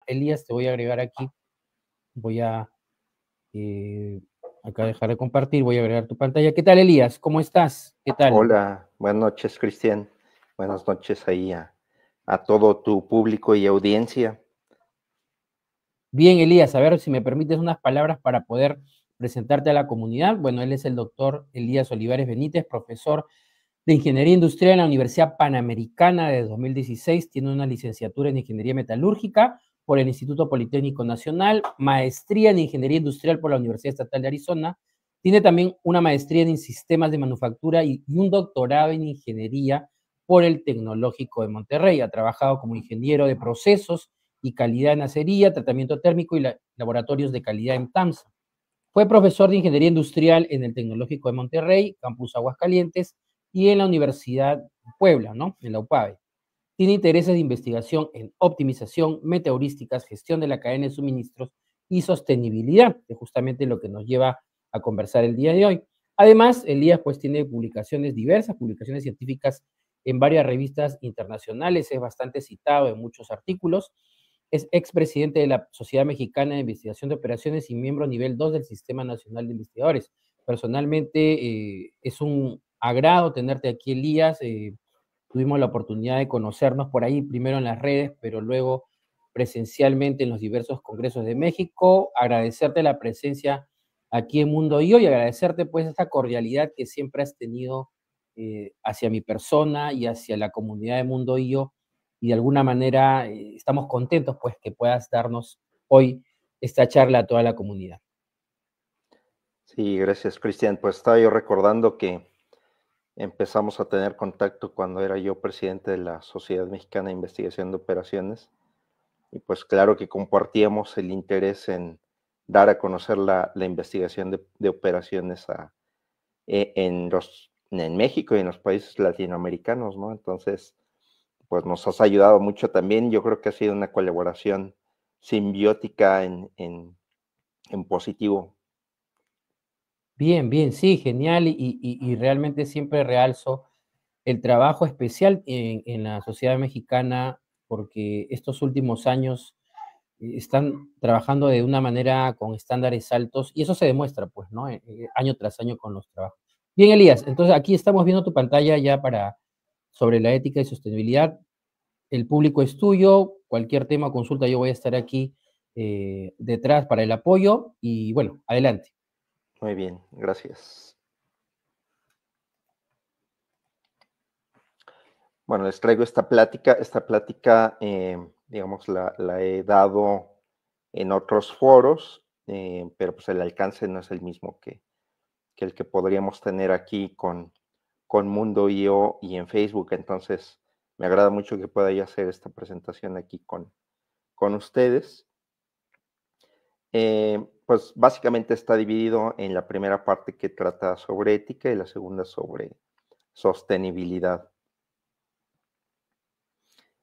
Elías, te voy a agregar aquí. Voy a acá dejar de compartir, voy a agregar tu pantalla. ¿Qué tal, Elías? ¿Cómo estás? ¿Qué tal? Hola, buenas noches, Cristian. Buenas noches ahí a todo tu público y audiencia. Bien, Elías, a ver si me permites unas palabras para poder presentarte a la comunidad. Bueno, él es el doctor Elías Olivares Benítez, profesor de Ingeniería Industrial en la Universidad Panamericana de 2016. Tiene una licenciatura en Ingeniería Metalúrgica por el Instituto Politécnico Nacional, maestría en Ingeniería Industrial por la Universidad Estatal de Arizona. Tiene también una maestría en Sistemas de Manufactura y un doctorado en Ingeniería por el Tecnológico de Monterrey. Ha trabajado como ingeniero de procesos y calidad en acería, tratamiento térmico y laboratorios de calidad en TAMSA. Fue profesor de Ingeniería Industrial en el Tecnológico de Monterrey, Campus Aguascalientes, y en la Universidad de Puebla, ¿no? En la UPAVE. Tiene intereses de investigación en optimización, meteorísticas, gestión de la cadena de suministros y sostenibilidad, que es justamente lo que nos lleva a conversar el día de hoy. Además, Elías pues tiene publicaciones diversas, publicaciones científicas en varias revistas internacionales, es bastante citado en muchos artículos. Es expresidente de la Sociedad Mexicana de Investigación de Operaciones y miembro nivel 2 del Sistema Nacional de Investigadores. Personalmente, es un agrado tenerte aquí, Elías. Tuvimos la oportunidad de conocernos por ahí, primero en las redes, pero luego presencialmente en los diversos congresos de México. Agradecerte la presencia aquí en Mundo IO y agradecerte pues esta cordialidad que siempre has tenido hacia mi persona y hacia la comunidad de Mundo IO, y de alguna manera estamos contentos pues que puedas darnos hoy esta charla a toda la comunidad. Sí, gracias, Cristian. Pues estaba yo recordando que empezamos a tener contacto cuando era yo presidente de la Sociedad Mexicana de Investigación de Operaciones. Y pues claro que compartíamos el interés en dar a conocer la investigación de operaciones en México y en los países latinoamericanos, ¿no? Entonces, pues nos has ayudado mucho también. Yo creo que ha sido una colaboración simbiótica en positivo. Bien, bien, sí, genial, y realmente siempre realzo el trabajo especial en la sociedad mexicana, porque estos últimos años están trabajando de una manera con estándares altos, y eso se demuestra, pues, ¿no? Año tras año con los trabajos. Bien, Elías, entonces aquí estamos viendo tu pantalla ya para sobre la ética y sostenibilidad. El público es tuyo, cualquier tema o consulta, yo voy a estar aquí detrás para el apoyo, y bueno, adelante. Muy bien, gracias. Bueno, les traigo esta plática. Esta plática, digamos, la he dado en otros foros, pero pues el alcance no es el mismo que el que podríamos tener aquí con Mundo IO y en Facebook. Entonces, me agrada mucho que pueda yo hacer esta presentación aquí con ustedes. Pues básicamente está dividido en la primera parte que trata sobre ética y la segunda sobre sostenibilidad.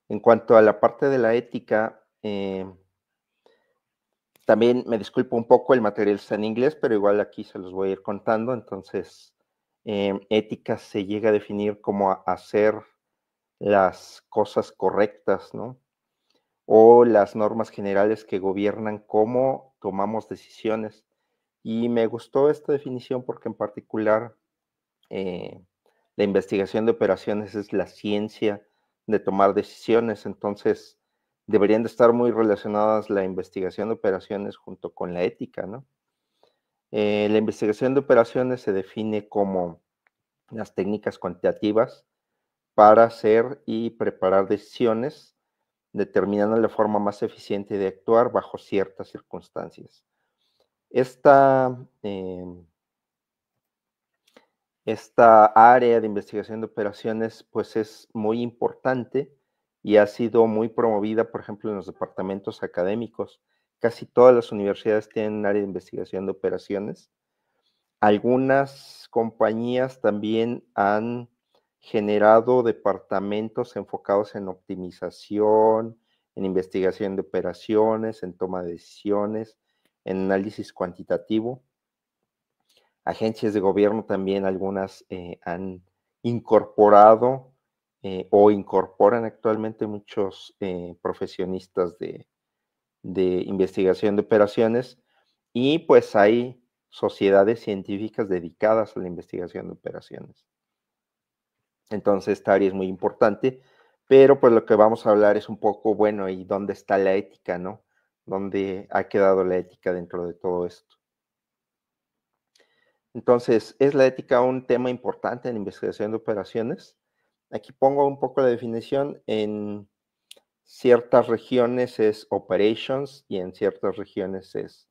En cuanto a la parte de la ética, también me disculpo un poco, el material está en inglés, pero igual aquí se los voy a ir contando. Entonces, ética se llega a definir como hacer las cosas correctas, ¿no? O las normas generales que gobiernan cómo tomamos decisiones. Y me gustó esta definición porque en particular la investigación de operaciones es la ciencia de tomar decisiones, entonces deberían de estar muy relacionadas la investigación de operaciones junto con la ética, ¿no? La investigación de operaciones se define como las técnicas cuantitativas para hacer y preparar decisiones, determinando la forma más eficiente de actuar bajo ciertas circunstancias. Esta área de investigación de operaciones, pues es muy importante y ha sido muy promovida, por ejemplo, en los departamentos académicos. Casi todas las universidades tienen un área de investigación de operaciones. Algunas compañías también han generado departamentos enfocados en optimización, en investigación de operaciones, en toma de decisiones, en análisis cuantitativo. Agencias de gobierno también algunas han incorporado o incorporan actualmente muchos profesionistas de de investigación de operaciones y pues hay sociedades científicas dedicadas a la investigación de operaciones. Entonces, esta área es muy importante, pero pues lo que vamos a hablar es un poco, bueno, ¿y dónde está la ética, no? ¿Dónde ha quedado la ética dentro de todo esto? Entonces, ¿es la ética un tema importante en la investigación de operaciones? Aquí pongo un poco la definición. En ciertas regiones es operations y en ciertas regiones es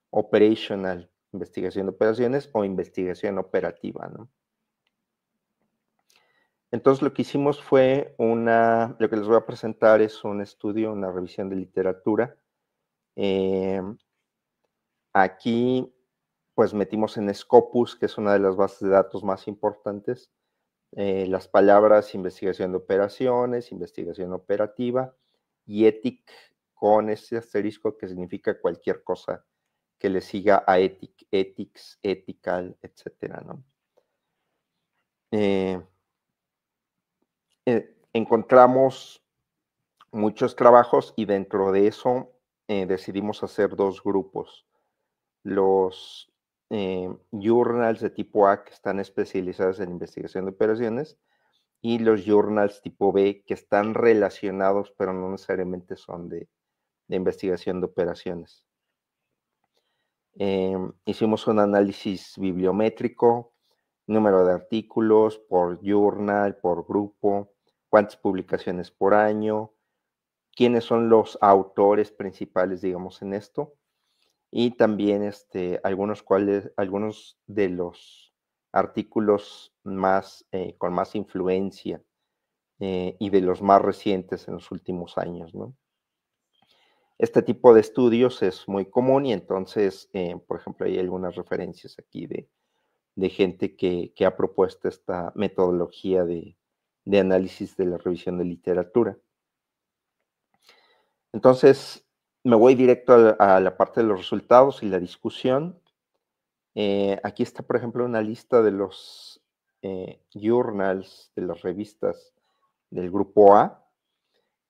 operational, investigación de operaciones o investigación operativa, ¿no? Entonces, lo que hicimos fue lo que les voy a presentar es un estudio, una revisión de literatura. Aquí, pues metimos en Scopus, que es una de las bases de datos más importantes, las palabras investigación de operaciones, investigación operativa y ETIC con ese asterisco que significa cualquier cosa que le siga a ETIC, ethics, ethical, etcétera, ¿no? Encontramos muchos trabajos y dentro de eso decidimos hacer dos grupos. Los journals de tipo A que están especializados en investigación de operaciones y los journals tipo B que están relacionados pero no necesariamente son de investigación de operaciones. Hicimos un análisis bibliométrico, número de artículos por journal, por grupo, cuántas publicaciones por año, quiénes son los autores principales, digamos, en esto, y también algunos de los artículos más, con más influencia y de los más recientes en los últimos años, ¿no? Este tipo de estudios es muy común y entonces, por ejemplo, hay algunas referencias aquí de gente que ha propuesto esta metodología de análisis de la revisión de literatura. Entonces, me voy directo a la parte de los resultados y la discusión. Aquí está, por ejemplo, una lista de los journals, de las revistas del grupo A.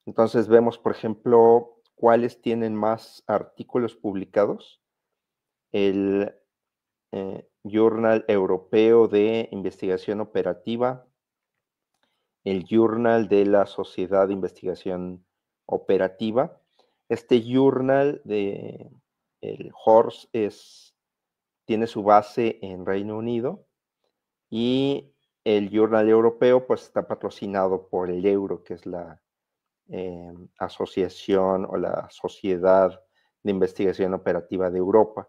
Entonces vemos, por ejemplo, cuáles tienen más artículos publicados. El Journal Europeo de Investigación Operativa, el Journal de la Sociedad de Investigación Operativa. Este journal el HORS tiene su base en Reino Unido y el Journal Europeo pues está patrocinado por el Euro, que es la asociación o la Sociedad de Investigación Operativa de Europa.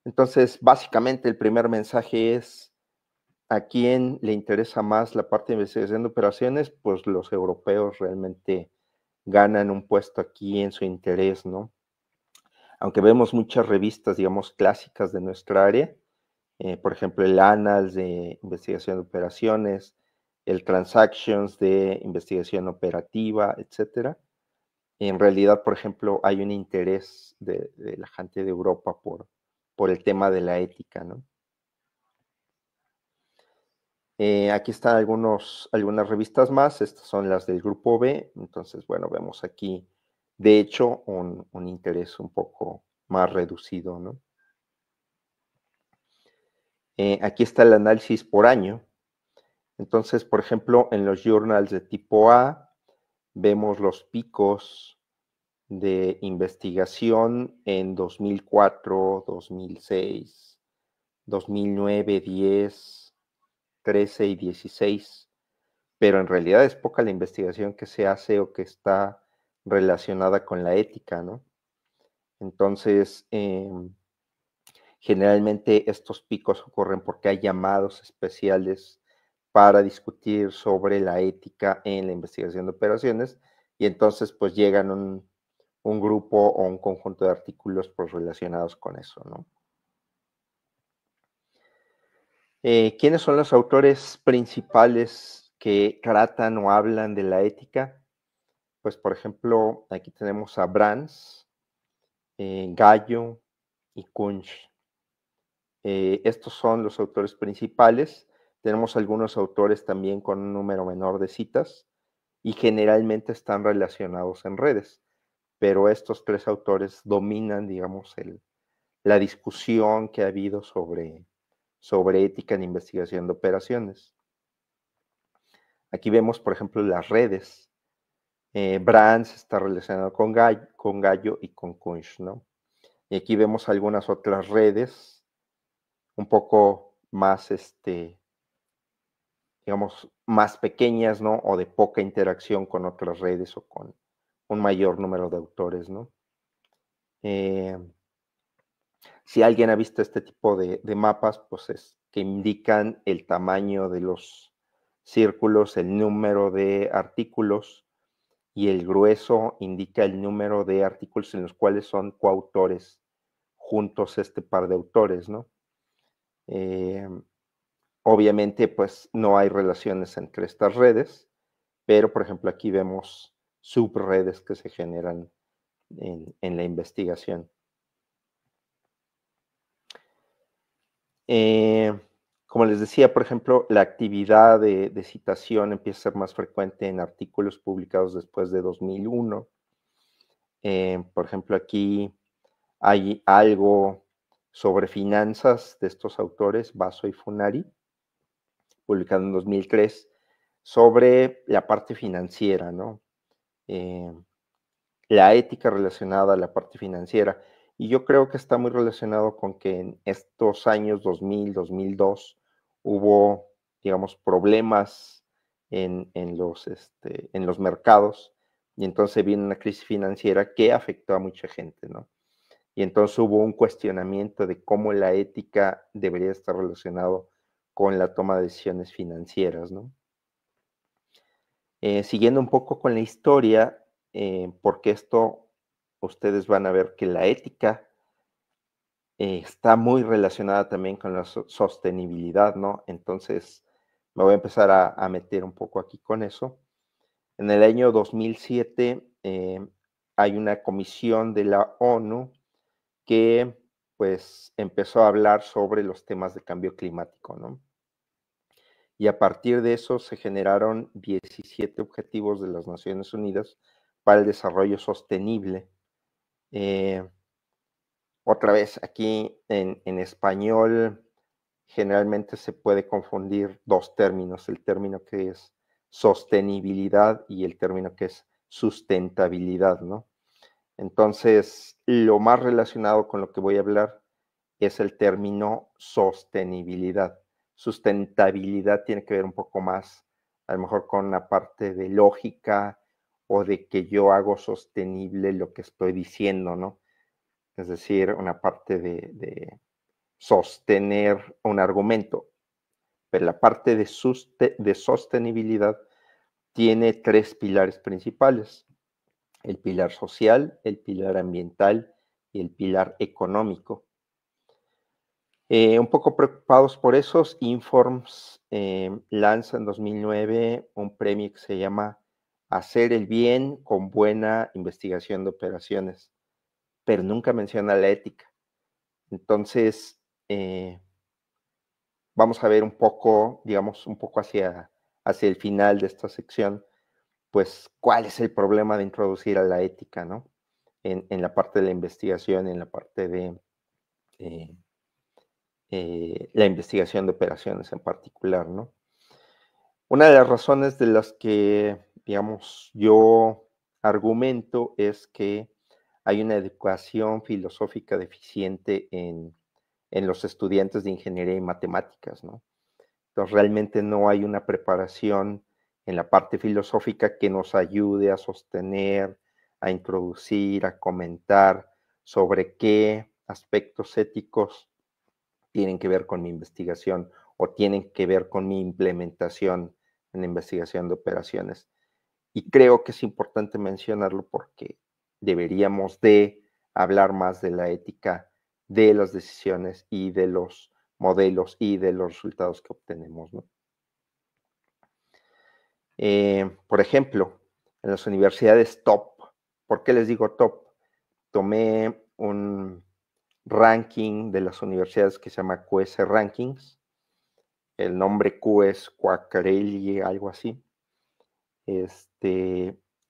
Entonces, básicamente el primer mensaje es, ¿a quién le interesa más la parte de investigación de operaciones? Pues los europeos realmente ganan un puesto aquí en su interés, ¿no? Aunque vemos muchas revistas, digamos, clásicas de nuestra área, por ejemplo, el Annals de Investigación de Operaciones, el Transactions de Investigación Operativa, etcétera. En realidad, por ejemplo, hay un interés de la gente de Europa por el tema de la ética, ¿no? Aquí están algunas revistas más, estas son las del grupo B, entonces, bueno, vemos aquí, de hecho, un interés un poco más reducido, ¿no? Aquí está el análisis por año. Entonces, por ejemplo, en los journals de tipo A, vemos los picos de investigación en 2004, 2006, 2009, 10, 13 y 16, pero en realidad es poca la investigación que se hace o que está relacionada con la ética, ¿no? Entonces, generalmente estos picos ocurren porque hay llamados especiales para discutir sobre la ética en la investigación de operaciones y entonces pues llegan un grupo o un conjunto de artículos pues relacionados con eso, ¿no? ¿Quiénes son los autores principales que tratan o hablan de la ética? Pues, por ejemplo, aquí tenemos a Brands, Gallo y Kunsch. Estos son los autores principales. Tenemos algunos autores también con un número menor de citas y generalmente están relacionados en redes. pero estos tres autores dominan, digamos, la discusión que ha habido sobre ética en investigación de operaciones. Aquí vemos, por ejemplo, las redes. Brands está relacionado con Gallo y con Kunsch, ¿no? Y aquí vemos algunas otras redes un poco más, digamos, más pequeñas, ¿no? O de poca interacción con otras redes o con un mayor número de autores, ¿no? Si alguien ha visto este tipo de mapas, pues es que indican el tamaño de los círculos, el número de artículos, y el grueso indica el número de artículos en los cuales son coautores juntos este par de autores, ¿no? Obviamente, pues no hay relaciones entre estas redes, pero por ejemplo aquí vemos subredes que se generan en la investigación. Como les decía, por ejemplo, la actividad de citación empieza a ser más frecuente en artículos publicados después de 2001. Por ejemplo, aquí hay algo sobre finanzas de estos autores, Basso y Funari, publicado en 2003, sobre la parte financiera, ¿no? La ética relacionada a la parte financiera. Y yo creo que está muy relacionado con que en estos años 2000, 2002 hubo, digamos, problemas en los mercados, y entonces vino una crisis financiera que afectó a mucha gente, ¿no? Y entonces hubo un cuestionamiento de cómo la ética debería estar relacionado con la toma de decisiones financieras, ¿no? Siguiendo un poco con la historia, porque esto ustedes van a ver que la ética está muy relacionada también con la sostenibilidad, ¿no? Entonces, me voy a empezar a meter un poco aquí con eso. En el año 2007 hay una comisión de la ONU que pues empezó a hablar sobre los temas de cambio climático, ¿no? Y a partir de eso se generaron 17 objetivos de las Naciones Unidas para el desarrollo sostenible. Otra vez, aquí en español generalmente se puede confundir dos términos, el término que es sostenibilidad y el término que es sustentabilidad, ¿no? Entonces, lo más relacionado con lo que voy a hablar es el término sostenibilidad. Sustentabilidad tiene que ver un poco más, a lo mejor con una parte de lógica o de que yo hago sostenible lo que estoy diciendo, ¿no? Es decir, una parte de sostener un argumento. Pero la parte de sostenibilidad tiene tres pilares principales: el pilar social, el pilar ambiental y el pilar económico. Un poco preocupados por esos, Informs lanza en 2009 un premio que se llama Hacer el bien con buena investigación de operaciones, pero nunca menciona la ética. Entonces, vamos a ver un poco, digamos, un poco hacia el final de esta sección, pues, cuál es el problema de introducir a la ética, ¿no? En la parte de la investigación, en la parte de la investigación de operaciones en particular, ¿no? Una de las razones de las que, digamos, yo argumento es que hay una educación filosófica deficiente en los estudiantes de ingeniería y matemáticas, ¿no? Entonces, realmente no hay una preparación en la parte filosófica que nos ayude a sostener, a introducir, a comentar sobre qué aspectos éticos tienen que ver con mi investigación o tienen que ver con mi implementación en la investigación de operaciones. Y creo que es importante mencionarlo porque deberíamos de hablar más de la ética de las decisiones y de los modelos y de los resultados que obtenemos, ¿no? Por ejemplo, en las universidades top, ¿por qué les digo top? Tomé un ranking de las universidades que se llama QS Rankings. El nombre Q es Quaccarelli, algo así.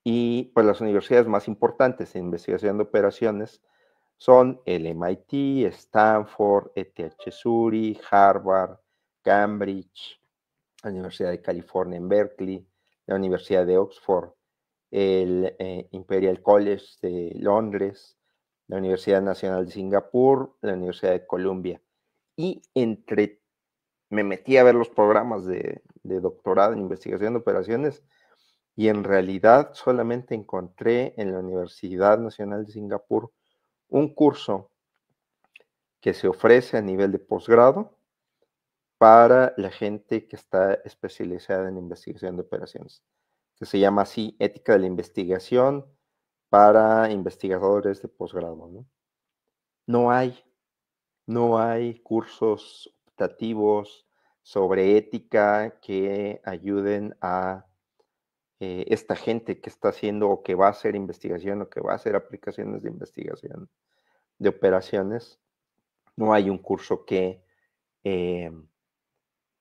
Y pues las universidades más importantes en investigación de operaciones son el MIT, Stanford, ETH Zurich, Harvard, Cambridge, la Universidad de California en Berkeley, la Universidad de Oxford, el Imperial College de Londres, la Universidad Nacional de Singapur, la Universidad de Columbia. Y me metí a ver los programas de doctorado en investigación de operaciones y en realidad solamente encontré en la Universidad Nacional de Singapur un curso que se ofrece a nivel de posgrado para la gente que está especializada en investigación de operaciones, que se llama así Ética de la Investigación para investigadores de posgrado, ¿no? No hay cursos optativos sobre ética que ayuden a esta gente que está haciendo o que va a hacer investigación o que va a hacer aplicaciones de investigación de operaciones. No hay un curso que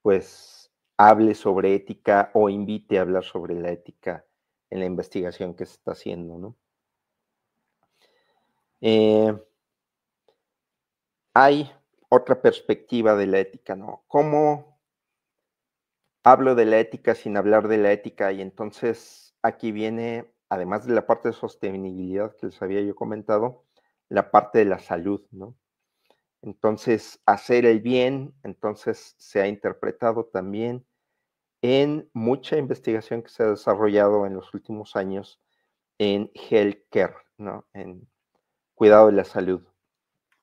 pues hable sobre ética o invite a hablar sobre la ética en la investigación que se está haciendo, ¿no? Hay otra perspectiva de la ética, ¿no? ¿Cómo hablo de la ética sin hablar de la ética? Y entonces aquí viene, además de la parte de sostenibilidad que les había yo comentado, la parte de la salud, ¿no? Entonces, hacer el bien, entonces se ha interpretado también en mucha investigación que se ha desarrollado en los últimos años en healthcare, ¿no? En cuidado de la salud.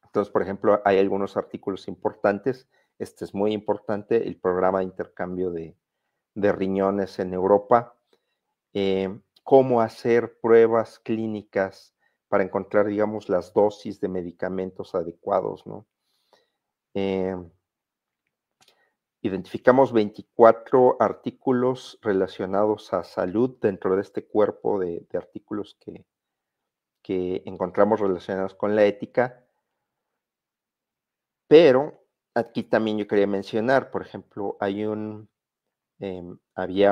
Entonces, por ejemplo, hay algunos artículos importantes. Este es muy importante, el programa de intercambio de riñones en Europa. Cómo hacer pruebas clínicas para encontrar, digamos, las dosis de medicamentos adecuados, ¿no? Identificamos 24 artículos relacionados a salud dentro de este cuerpo de artículos que encontramos relacionados con la ética, pero aquí también yo quería mencionar, por ejemplo, había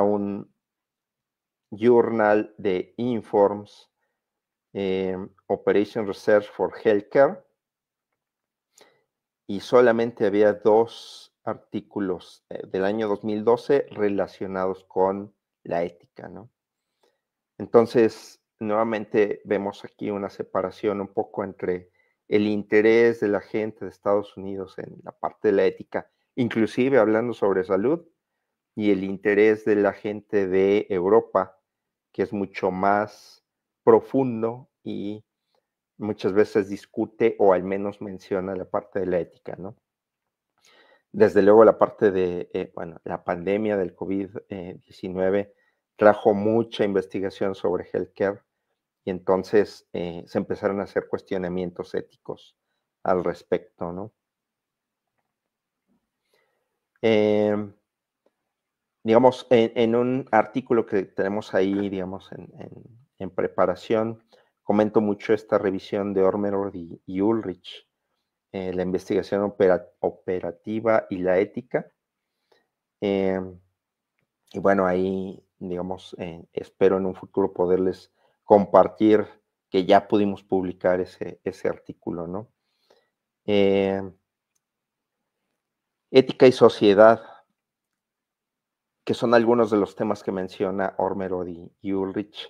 un journal de Informs, Operation Research for Healthcare, y solamente había 2 artículos del año 2012 relacionados con la ética, ¿no? Entonces, nuevamente vemos aquí una separación un poco entre el interés de la gente de Estados Unidos en la parte de la ética, inclusive hablando sobre salud, y el interés de la gente de Europa, que es mucho más profundo y muchas veces discute o al menos menciona la parte de la ética, ¿no? Desde luego la parte de, bueno, la pandemia del COVID-19 trajo mucha investigación sobre healthcare y entonces se empezaron a hacer cuestionamientos éticos al respecto, ¿no? Digamos, en un artículo que tenemos ahí, digamos, en preparación, comento mucho esta revisión de Ormerod y Ulrich, la investigación operativa y la ética. Y bueno, ahí, digamos, espero en un futuro poderles compartir que ya pudimos publicar ese artículo, ¿no? Ética y sociedad, que son algunos de los temas que menciona Ormerod y Ulrich.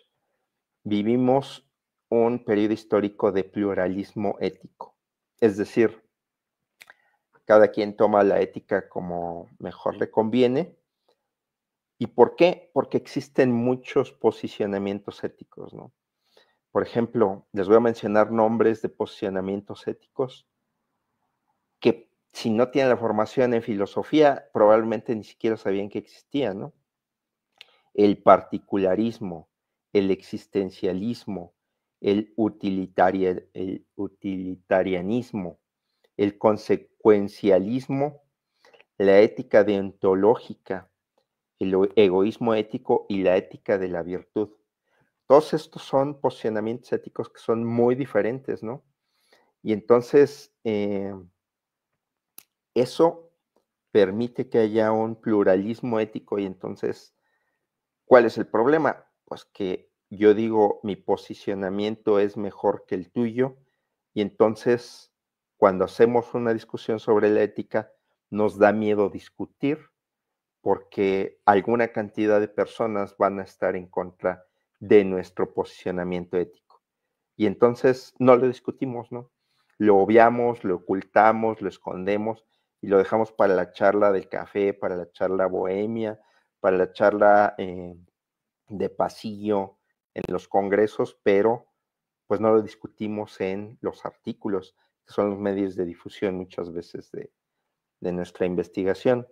Vivimos un periodo histórico de pluralismo ético, es decir, cada quien toma la ética como mejor le conviene. ¿Y por qué? Porque existen muchos posicionamientos éticos, ¿no? Por ejemplo, les voy a mencionar nombres de posicionamientos éticos que si no tienen la formación en filosofía, probablemente ni siquiera sabían que existían, ¿no? El particularismo, el existencialismo, el utilitarianismo, el consecuencialismo, la ética deontológica, el egoísmo ético y la ética de la virtud. Todos estos son posicionamientos éticos que son muy diferentes, ¿no? Y entonces, eso permite que haya un pluralismo ético y entonces, ¿cuál es el problema? Pues que yo digo, mi posicionamiento es mejor que el tuyo, y entonces cuando hacemos una discusión sobre la ética, nos da miedo discutir porque alguna cantidad de personas van a estar en contra de nuestro posicionamiento ético. Y entonces no lo discutimos, ¿no? Lo obviamos, lo ocultamos, lo escondemos y lo dejamos para la charla del café, para la charla bohemia, para la charla de pasillo en los congresos, pero pues no lo discutimos en los artículos, que son los medios de difusión muchas veces de nuestra investigación.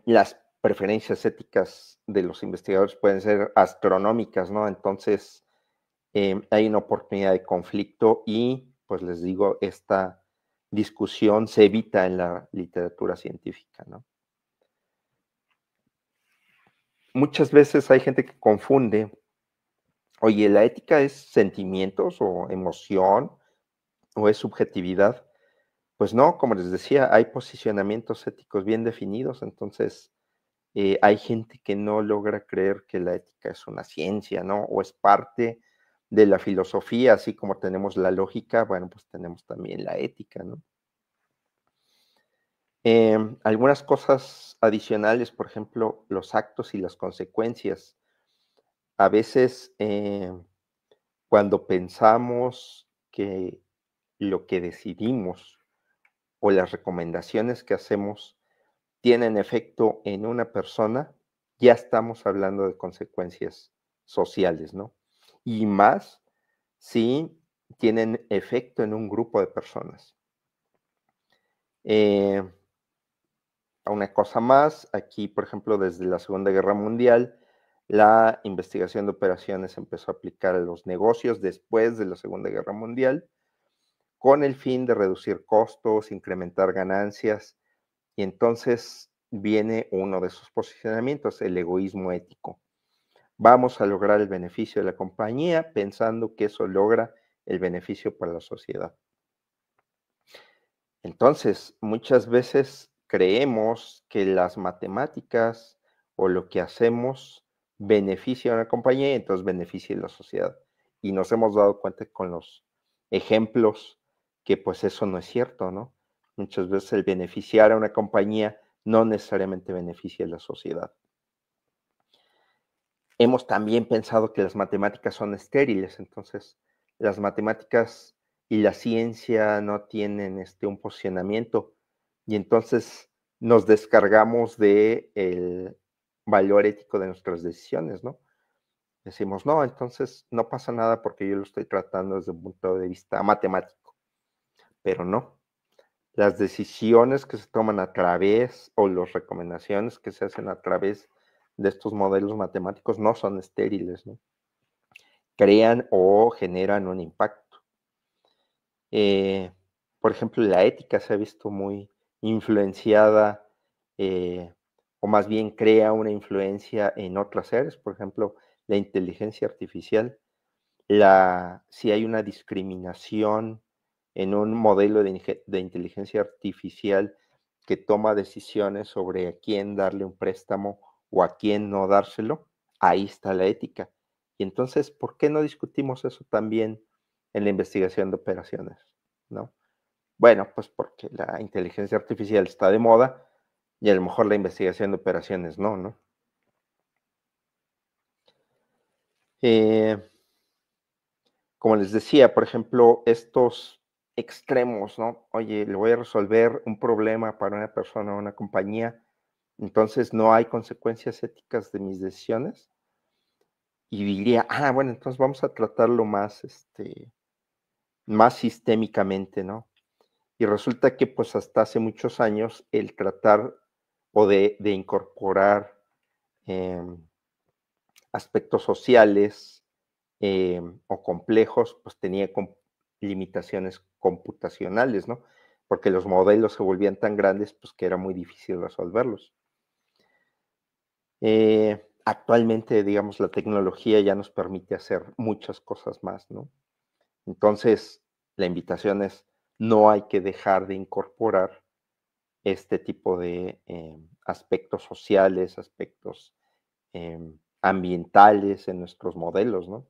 Las preferencias éticas de los investigadores pueden ser astronómicas, ¿no? Entonces, hay una oportunidad de conflicto y, pues les digo, esta discusión se evita en la literatura científica, ¿no? Muchas veces hay gente que confunde, oye, ¿la ética es sentimientos o emoción o es subjetividad? Pues no, como les decía, hay posicionamientos éticos bien definidos, entonces hay gente que no logra creer que la ética es una ciencia, ¿no? O es parte de la filosofía, así como tenemos la lógica, bueno, pues tenemos también la ética, ¿no? Algunas cosas adicionales, por ejemplo, los actos y las consecuencias. A veces, cuando pensamos que lo que decidimos o las recomendaciones que hacemos tienen efecto en una persona, ya estamos hablando de consecuencias sociales, ¿no? Y más si tienen efecto en un grupo de personas. Eh, una cosa más, aquí, por ejemplo, desde la Segunda Guerra Mundial, la investigación de operaciones empezó a aplicar a los negocios después de la Segunda Guerra Mundial, con el fin de reducir costos, incrementar ganancias, y entonces viene uno de sus posicionamientos, el egoísmo ético. Vamos a lograr el beneficio de la compañía pensando que eso logra el beneficio para la sociedad. Entonces, muchas veces creemos que las matemáticas o lo que hacemos beneficia a una compañía y entonces beneficia a la sociedad. Y nos hemos dado cuenta con los ejemplos que pues eso no es cierto, ¿no? Muchas veces el beneficiar a una compañía no necesariamente beneficia a la sociedad. Hemos también pensado que las matemáticas son estériles, entonces las matemáticas y la ciencia no tienen un posicionamiento y entonces nos descargamos de el valor ético de nuestras decisiones, ¿no? Decimos, no, entonces no pasa nada porque yo lo estoy tratando desde un punto de vista matemático, pero no. Las decisiones que se toman a través o las recomendaciones que se hacen a través de estos modelos matemáticos no son estériles, ¿no? Crean o generan un impacto. Por ejemplo, la ética se ha visto muy influenciada, o más bien crea una influencia en otras áreas, por ejemplo, la inteligencia artificial. Si hay una discriminación en un modelo de inteligencia artificial que toma decisiones sobre a quién darle un préstamo o a quién no dárselo, ahí está la ética. Y entonces, ¿por qué no discutimos eso también en la investigación de operaciones? ¿No? Bueno, pues porque la inteligencia artificial está de moda y a lo mejor la investigación de operaciones no, ¿no? Eh, Como les decía, por ejemplo, estos extremos, ¿no? Oye, le voy a resolver un problema para una persona o una compañía, entonces no hay consecuencias éticas de mis decisiones. Y diría, bueno, entonces vamos a tratarlo más, más sistémicamente, ¿no? Y resulta que pues hasta hace muchos años el tratar o de incorporar em, aspectos sociales o complejos, pues tenía limitaciones computacionales, ¿no? Porque los modelos se volvían tan grandes, pues que era muy difícil resolverlos. Actualmente, digamos, la tecnología ya nos permite hacer muchas cosas más, ¿no? Entonces, la invitación es, no hay que dejar de incorporar este tipo de aspectos sociales, aspectos ambientales, en nuestros modelos, ¿no?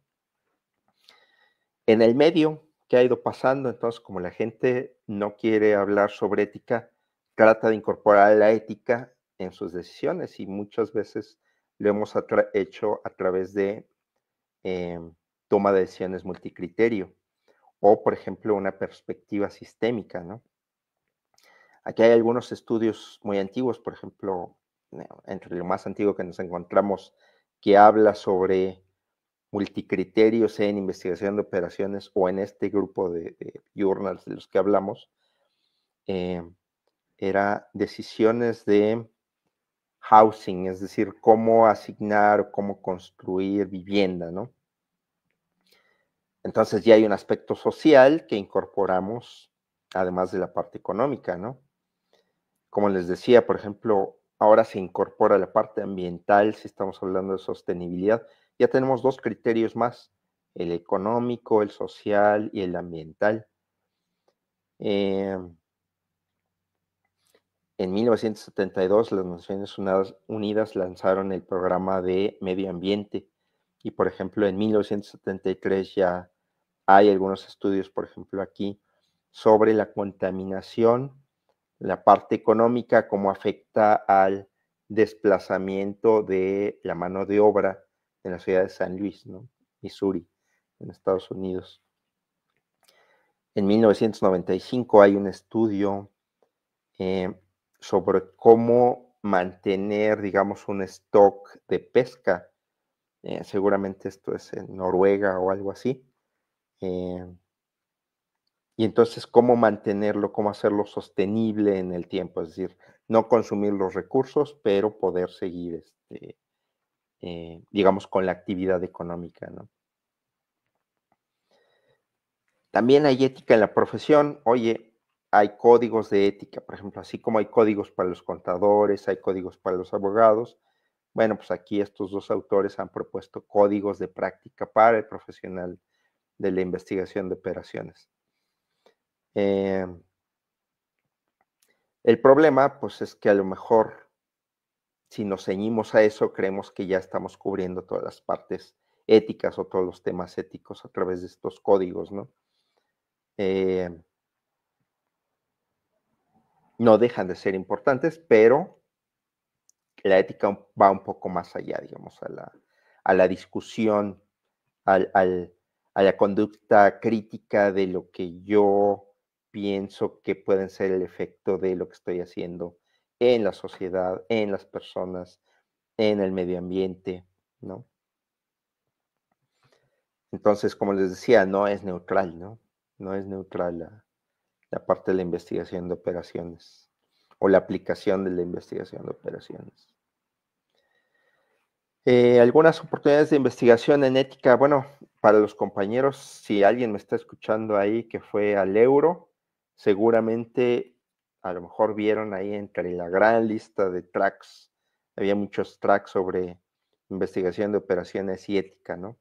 En el medio, ¿qué ha ido pasando? Entonces, como la gente no quiere hablar sobre ética, trata de incorporar la ética en sus decisiones y muchas veces lo hemos hecho a través de toma de decisiones multicriterio o, por ejemplo, una perspectiva sistémica, ¿no? Aquí hay algunos estudios muy antiguos, por ejemplo, entre lo más antiguo que nos encontramos, que habla sobre multicriterios en investigación de operaciones o en este grupo de journals de los que hablamos, eh, era decisiones de housing, es decir, cómo asignar o cómo construir vivienda, ¿no? Entonces ya hay un aspecto social que incorporamos, además de la parte económica, ¿no? Como les decía, por ejemplo, ahora se incorpora la parte ambiental, si estamos hablando de sostenibilidad. Ya tenemos dos criterios más, el económico, el social y el ambiental. En 1972, las Naciones Unidas lanzaron el programa de medio ambiente y, por ejemplo, en 1973 ya hay algunos estudios, por ejemplo, aquí, sobre la contaminación, la parte económica, cómo afecta al desplazamiento de la mano de obra en la ciudad de San Luis, ¿no? Missouri, en Estados Unidos. En 1995 hay un estudio sobre cómo mantener, digamos, un stock de pesca. Seguramente esto es en Noruega o algo así. Y entonces, ¿cómo mantenerlo, cómo hacerlo sostenible en el tiempo? Es decir, no consumir los recursos, pero poder seguir, digamos, con la actividad económica, ¿no? También hay ética en la profesión. Oye, hay códigos de ética, por ejemplo, así como hay códigos para los contadores, hay códigos para los abogados. Bueno, pues aquí estos dos autores han propuesto códigos de práctica para el profesional de la investigación de operaciones. El problema, pues, es que a lo mejor, si nos ceñimos a eso, creemos que ya estamos cubriendo todas las partes éticas o todos los temas éticos a través de estos códigos, ¿no? No dejan de ser importantes, pero la ética va un poco más allá, digamos, a la discusión, a la conducta crítica de lo que yo pienso que pueden ser el efecto de lo que estoy haciendo en la sociedad, en las personas, en el medio ambiente, ¿no? Entonces, como les decía, no es neutral, ¿no? No es neutral la parte de la investigación de operaciones o la aplicación de la investigación de operaciones. Algunas oportunidades de investigación en ética, bueno, para los compañeros, si alguien me está escuchando ahí que fue al Euro, seguramente a lo mejor vieron ahí entre la gran lista de tracks, había muchos tracks sobre investigación de operaciones y ética, ¿no?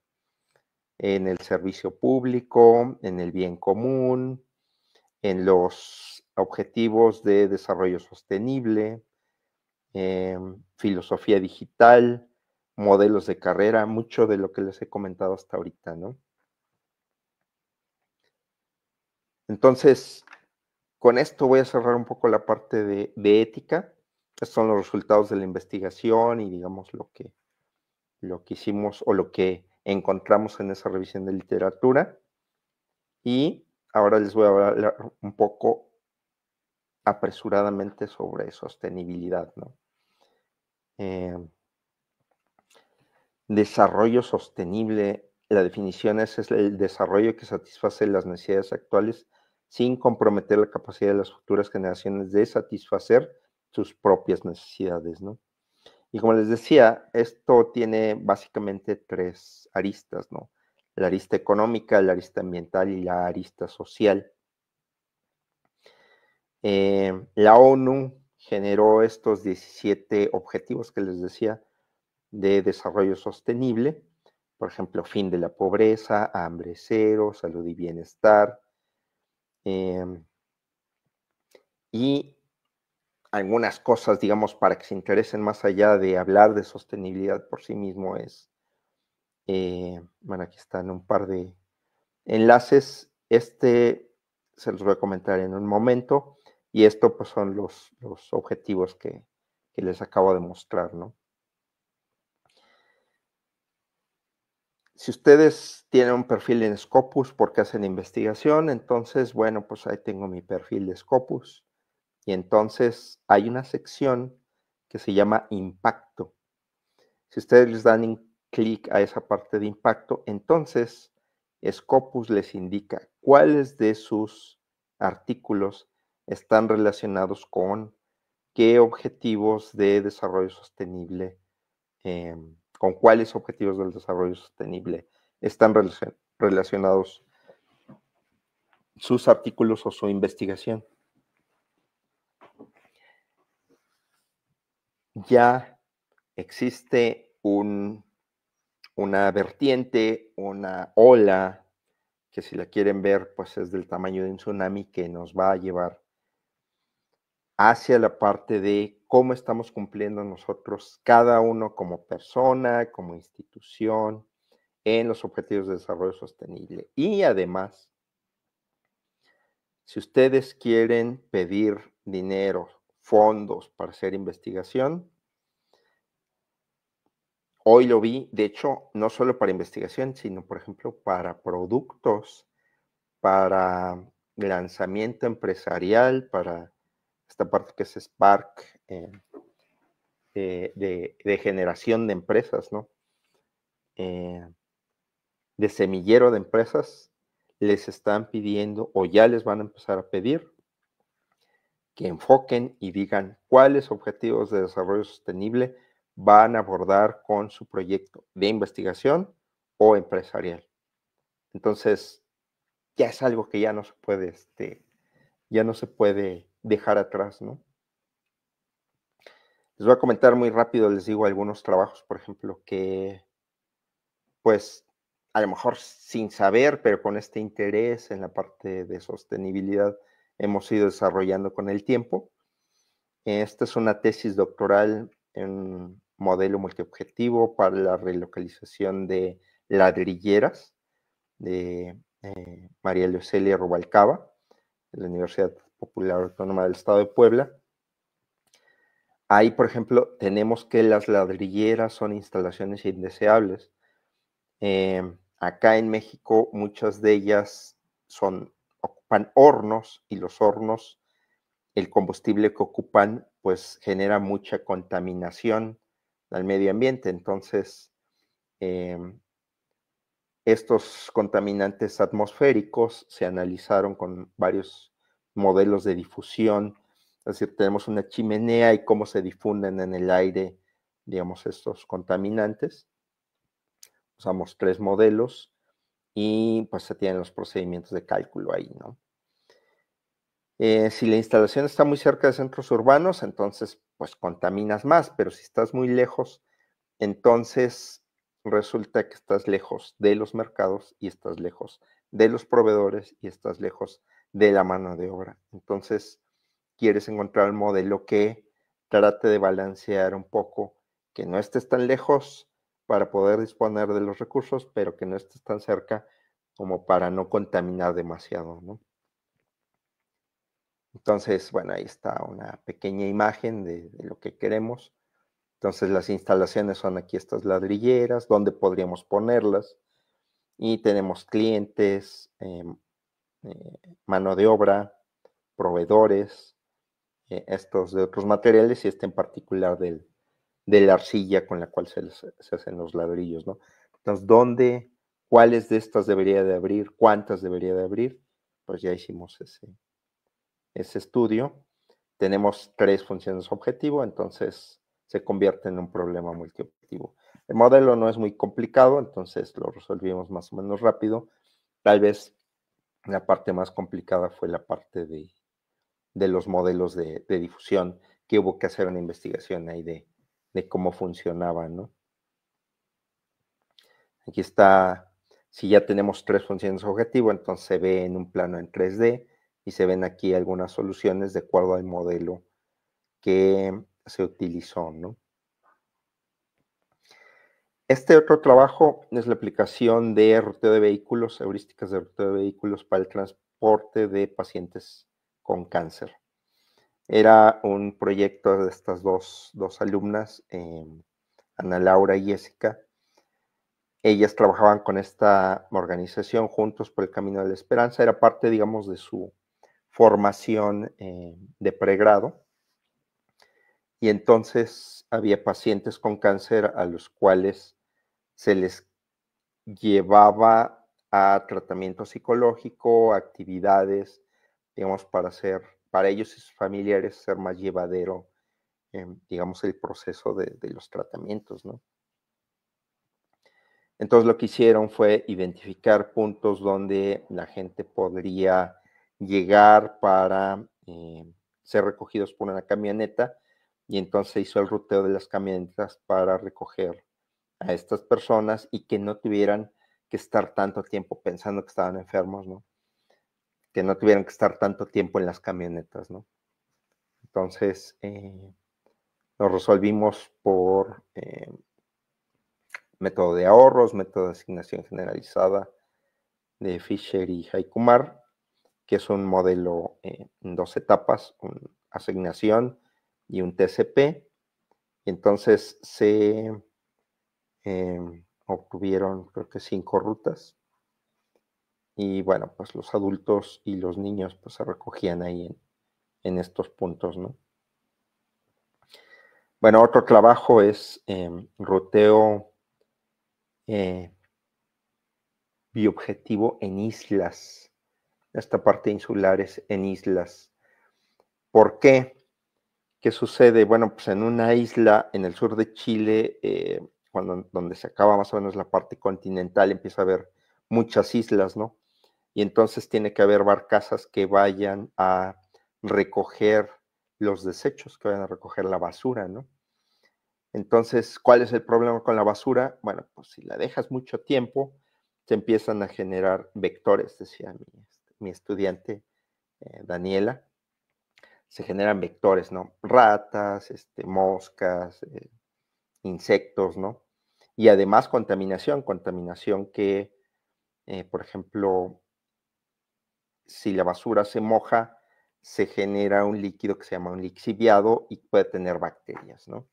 En el servicio público, en el bien común, en los objetivos de desarrollo sostenible, filosofía digital, modelos de carrera, mucho de lo que les he comentado hasta ahorita, ¿no? Entonces, con esto voy a cerrar un poco la parte de ética. Estos son los resultados de la investigación y digamos lo que hicimos o lo que encontramos en esa revisión de literatura. Y ahora les voy a hablar un poco apresuradamente sobre sostenibilidad, ¿no? Desarrollo sostenible, la definición es el desarrollo que satisface las necesidades actuales sin comprometer la capacidad de las futuras generaciones de satisfacer sus propias necesidades, ¿no? Y como les decía, esto tiene básicamente tres aristas, ¿no? La arista económica, la arista ambiental y la arista social. La ONU generó estos 17 objetivos que les decía de desarrollo sostenible, por ejemplo, fin de la pobreza, hambre cero, salud y bienestar. Y algunas cosas, digamos, para que se interesen más allá de hablar de sostenibilidad por sí mismo es, bueno, aquí están un par de enlaces. Se los voy a comentar en un momento, y esto pues son los objetivos que les acabo de mostrar, ¿no? Si ustedes tienen un perfil en Scopus porque hacen investigación, entonces, bueno, pues ahí tengo mi perfil de Scopus, y entonces hay una sección que se llama Impacto. Si ustedes les dan clic a esa parte de impacto, entonces Scopus les indica cuáles de sus artículos están relacionados con qué objetivos de desarrollo sostenible, con cuáles objetivos del desarrollo sostenible están relacionados sus artículos o su investigación. Ya existe una vertiente, una ola, que si la quieren ver, pues es del tamaño de un tsunami, que nos va a llevar hacia la parte de cómo estamos cumpliendo nosotros, cada uno como persona, como institución, en los objetivos de desarrollo sostenible. Y además, si ustedes quieren pedir dinero, fondos para hacer investigación, hoy lo vi, de hecho, no solo para investigación, sino, por ejemplo, para productos, para lanzamiento empresarial, para esta parte que es Spark, de generación de empresas, ¿no? De semillero de empresas, les están pidiendo o ya les van a empezar a pedir que enfoquen y digan cuáles objetivos de desarrollo sostenible van a abordar con su proyecto de investigación o empresarial. Entonces, ya es algo que ya no se puede dejar atrás, ¿no? Les voy a comentar muy rápido, les digo, algunos trabajos, por ejemplo, que, pues, a lo mejor sin saber, pero con este interés en la parte de sostenibilidad, hemos ido desarrollando con el tiempo. Esta es una tesis doctoral en modelo multiobjetivo para la relocalización de ladrilleras de María Lucelia Rubalcaba, de la Universidad Popular Autónoma del Estado de Puebla. Ahí, por ejemplo, tenemos que las ladrilleras son instalaciones indeseables. Acá en México, muchas de ellas ocupan hornos, y los hornos, el combustible que ocupan, pues genera mucha contaminación al medio ambiente. Entonces, estos contaminantes atmosféricos se analizaron con varios modelos de difusión. Es decir, tenemos una chimenea y cómo se difunden en el aire, digamos, estos contaminantes. Usamos 3 modelos y pues se tienen los procedimientos de cálculo ahí, ¿no? Si la instalación está muy cerca de centros urbanos, entonces pues contaminas más, pero si estás muy lejos, entonces resulta que estás lejos de los mercados y estás lejos de los proveedores y estás lejos de la mano de obra. Entonces, quieres encontrar un modelo que trate de balancear un poco, que no estés tan lejos para poder disponer de los recursos, pero que no estés tan cerca como para no contaminar demasiado, ¿no? Entonces, bueno, ahí está una pequeña imagen de lo que queremos. Entonces, las instalaciones son aquí estas ladrilleras, donde podríamos ponerlas, y tenemos clientes, mano de obra, proveedores, estos de otros materiales, y este en particular de la arcilla con la cual se hacen los ladrillos, ¿no? Entonces, cuáles de estas debería de abrir, cuántas debería de abrir, pues ya hicimos ese estudio. Tenemos 3 funciones objetivo, entonces se convierte en un problema multiobjetivo. El modelo no es muy complicado, entonces lo resolvimos más o menos rápido. Tal vez la parte más complicada fue la parte de los modelos de difusión, que hubo que hacer una investigación ahí de cómo funcionaban, ¿no? Aquí está, si ya tenemos 3 funciones objetivo, entonces se ve en un plano en 3D y se ven aquí algunas soluciones de acuerdo al modelo que se utilizó, ¿no? Este otro trabajo es la aplicación de ruteo de vehículos, heurísticas de ruteo de vehículos para el transporte de pacientes con cáncer. Era un proyecto de estas dos alumnas, Ana Laura y Jessica. Ellas trabajaban con esta organización juntos por el Camino de la Esperanza. Era parte, digamos, de su formación de pregrado. Y entonces había pacientes con cáncer a los cuales se les llevaba a tratamiento psicológico, actividades, digamos, para ellos y sus familiares ser más llevadero, digamos, el proceso de los tratamientos, ¿no? Entonces lo que hicieron fue identificar puntos donde la gente podría llegar para ser recogidos por una camioneta, y entonces se hizo el ruteo de las camionetas para recoger a estas personas y que no tuvieran que estar tanto tiempo pensando que estaban enfermos, ¿no? Que no tuvieran que estar tanto tiempo en las camionetas, ¿no? Entonces, lo resolvimos por método de ahorros, método de asignación generalizada de Fisher y Jaikumar, que es un modelo en 2 etapas, una asignación y un TCP. Y entonces se obtuvieron, creo que 5 rutas. Y bueno, pues los adultos y los niños pues se recogían ahí en estos puntos, ¿no? Bueno, otro trabajo es ruteo biobjetivo en islas, esta parte insular es en islas. ¿Por qué? ¿Qué sucede? Bueno, pues en una isla en el sur de Chile, donde se acaba más o menos la parte continental, empieza a haber muchas islas, ¿no? Y entonces tiene que haber barcazas que vayan a recoger los desechos, que vayan a recoger la basura, ¿no? Entonces, ¿cuál es el problema con la basura? Bueno, pues si la dejas mucho tiempo, se empiezan a generar vectores, decía mi estudiante Daniela, se generan vectores, ¿no? Ratas, moscas, insectos, ¿no? Y además contaminación que, por ejemplo, si la basura se moja, se genera un líquido que se llama un lixiviado y puede tener bacterias, ¿no?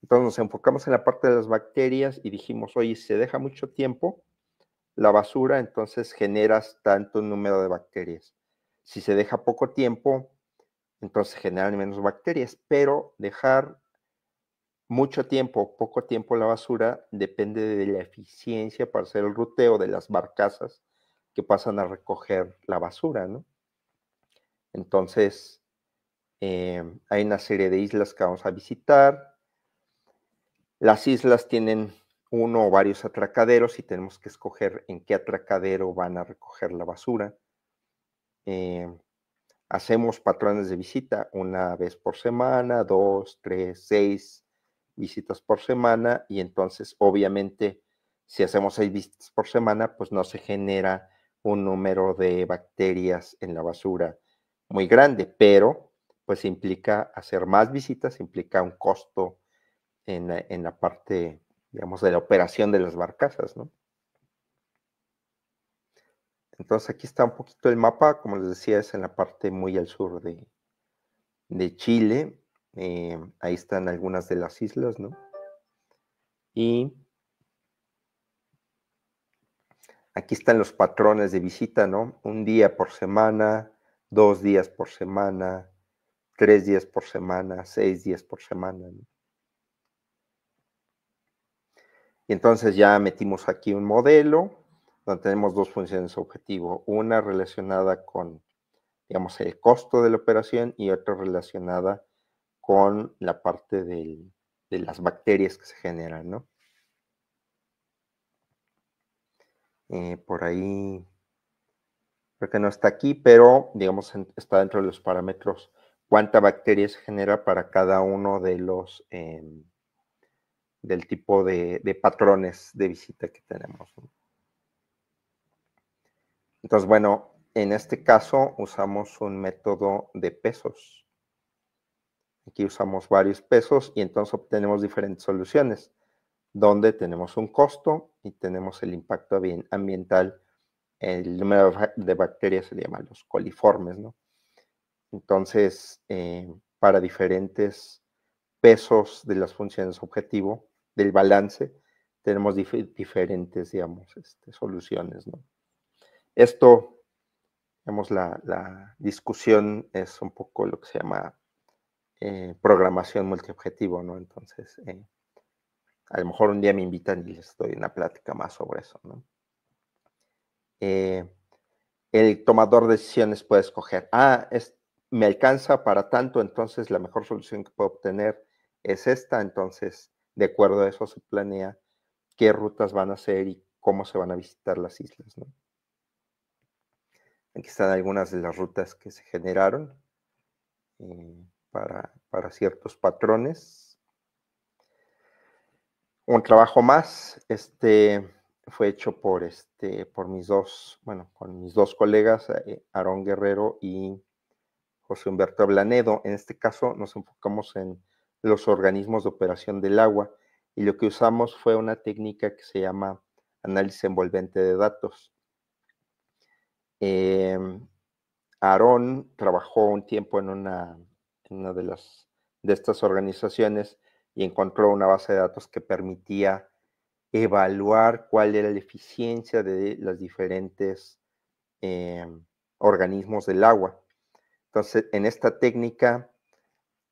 Entonces nos enfocamos en la parte de las bacterias y dijimos, oye, si se deja mucho tiempo la basura, entonces generas tanto número de bacterias. Si se deja poco tiempo, entonces generan menos bacterias, pero dejar mucho tiempo, poco tiempo la basura depende de la eficiencia para hacer el ruteo de las barcazas que pasan a recoger la basura, ¿no? Entonces, hay una serie de islas que vamos a visitar. Las islas tienen uno o varios atracaderos y tenemos que escoger en qué atracadero van a recoger la basura. Hacemos patrones de visita una vez por semana, 2, 3, 6 visitas por semana, y entonces obviamente si hacemos 6 visitas por semana, pues no se genera un número de bacterias en la basura muy grande, pero pues implica hacer más visitas, implica un costo en la parte, digamos, de la operación de las barcazas, ¿no? Entonces aquí está un poquito el mapa, como les decía, es en la parte muy al sur de Chile. Ahí están algunas de las islas, ¿no? Y aquí están los patrones de visita, ¿no? 1 día por semana, 2 días por semana, 3 días por semana, 6 días por semana, ¿no? Y entonces ya metimos aquí un modelo donde tenemos 2 funciones objetivo, una relacionada con, digamos, el costo de la operación y otra relacionada con la parte de las bacterias que se generan, ¿no? Por ahí creo que no está aquí, pero digamos está dentro de los parámetros cuánta bacteria se genera para cada uno de los del tipo de patrones de visita que tenemos, ¿no? Entonces, bueno, en este caso usamos un método de pesos. Aquí usamos varios pesos y entonces obtenemos diferentes soluciones, donde tenemos un costo y tenemos el impacto ambiental. El número de bacterias se le llama los coliformes, ¿no? Entonces, para diferentes pesos de las funciones objetivo, del balance, tenemos diferentes, digamos, soluciones, ¿no? Esto, digamos, la discusión es un poco lo que se llama programación multiobjetivo, ¿no? Entonces, a lo mejor un día me invitan y les doy una plática más sobre eso, ¿no? El tomador de decisiones puede escoger, me alcanza para tanto, entonces la mejor solución que puedo obtener es esta, entonces de acuerdo a eso se planea qué rutas van a hacer y cómo se van a visitar las islas, ¿no? Aquí están algunas de las rutas que se generaron para ciertos patrones. Un trabajo más, fue hecho por con mis dos colegas, Aarón Guerrero y José Humberto Ablanedo. En este caso nos enfocamos en los organismos de operación del agua y lo que usamos fue una técnica que se llama análisis envolvente de datos. Aarón trabajó un tiempo en una de estas organizaciones y encontró una base de datos que permitía evaluar cuál era la eficiencia de los diferentes organismos del agua. Entonces, en esta técnica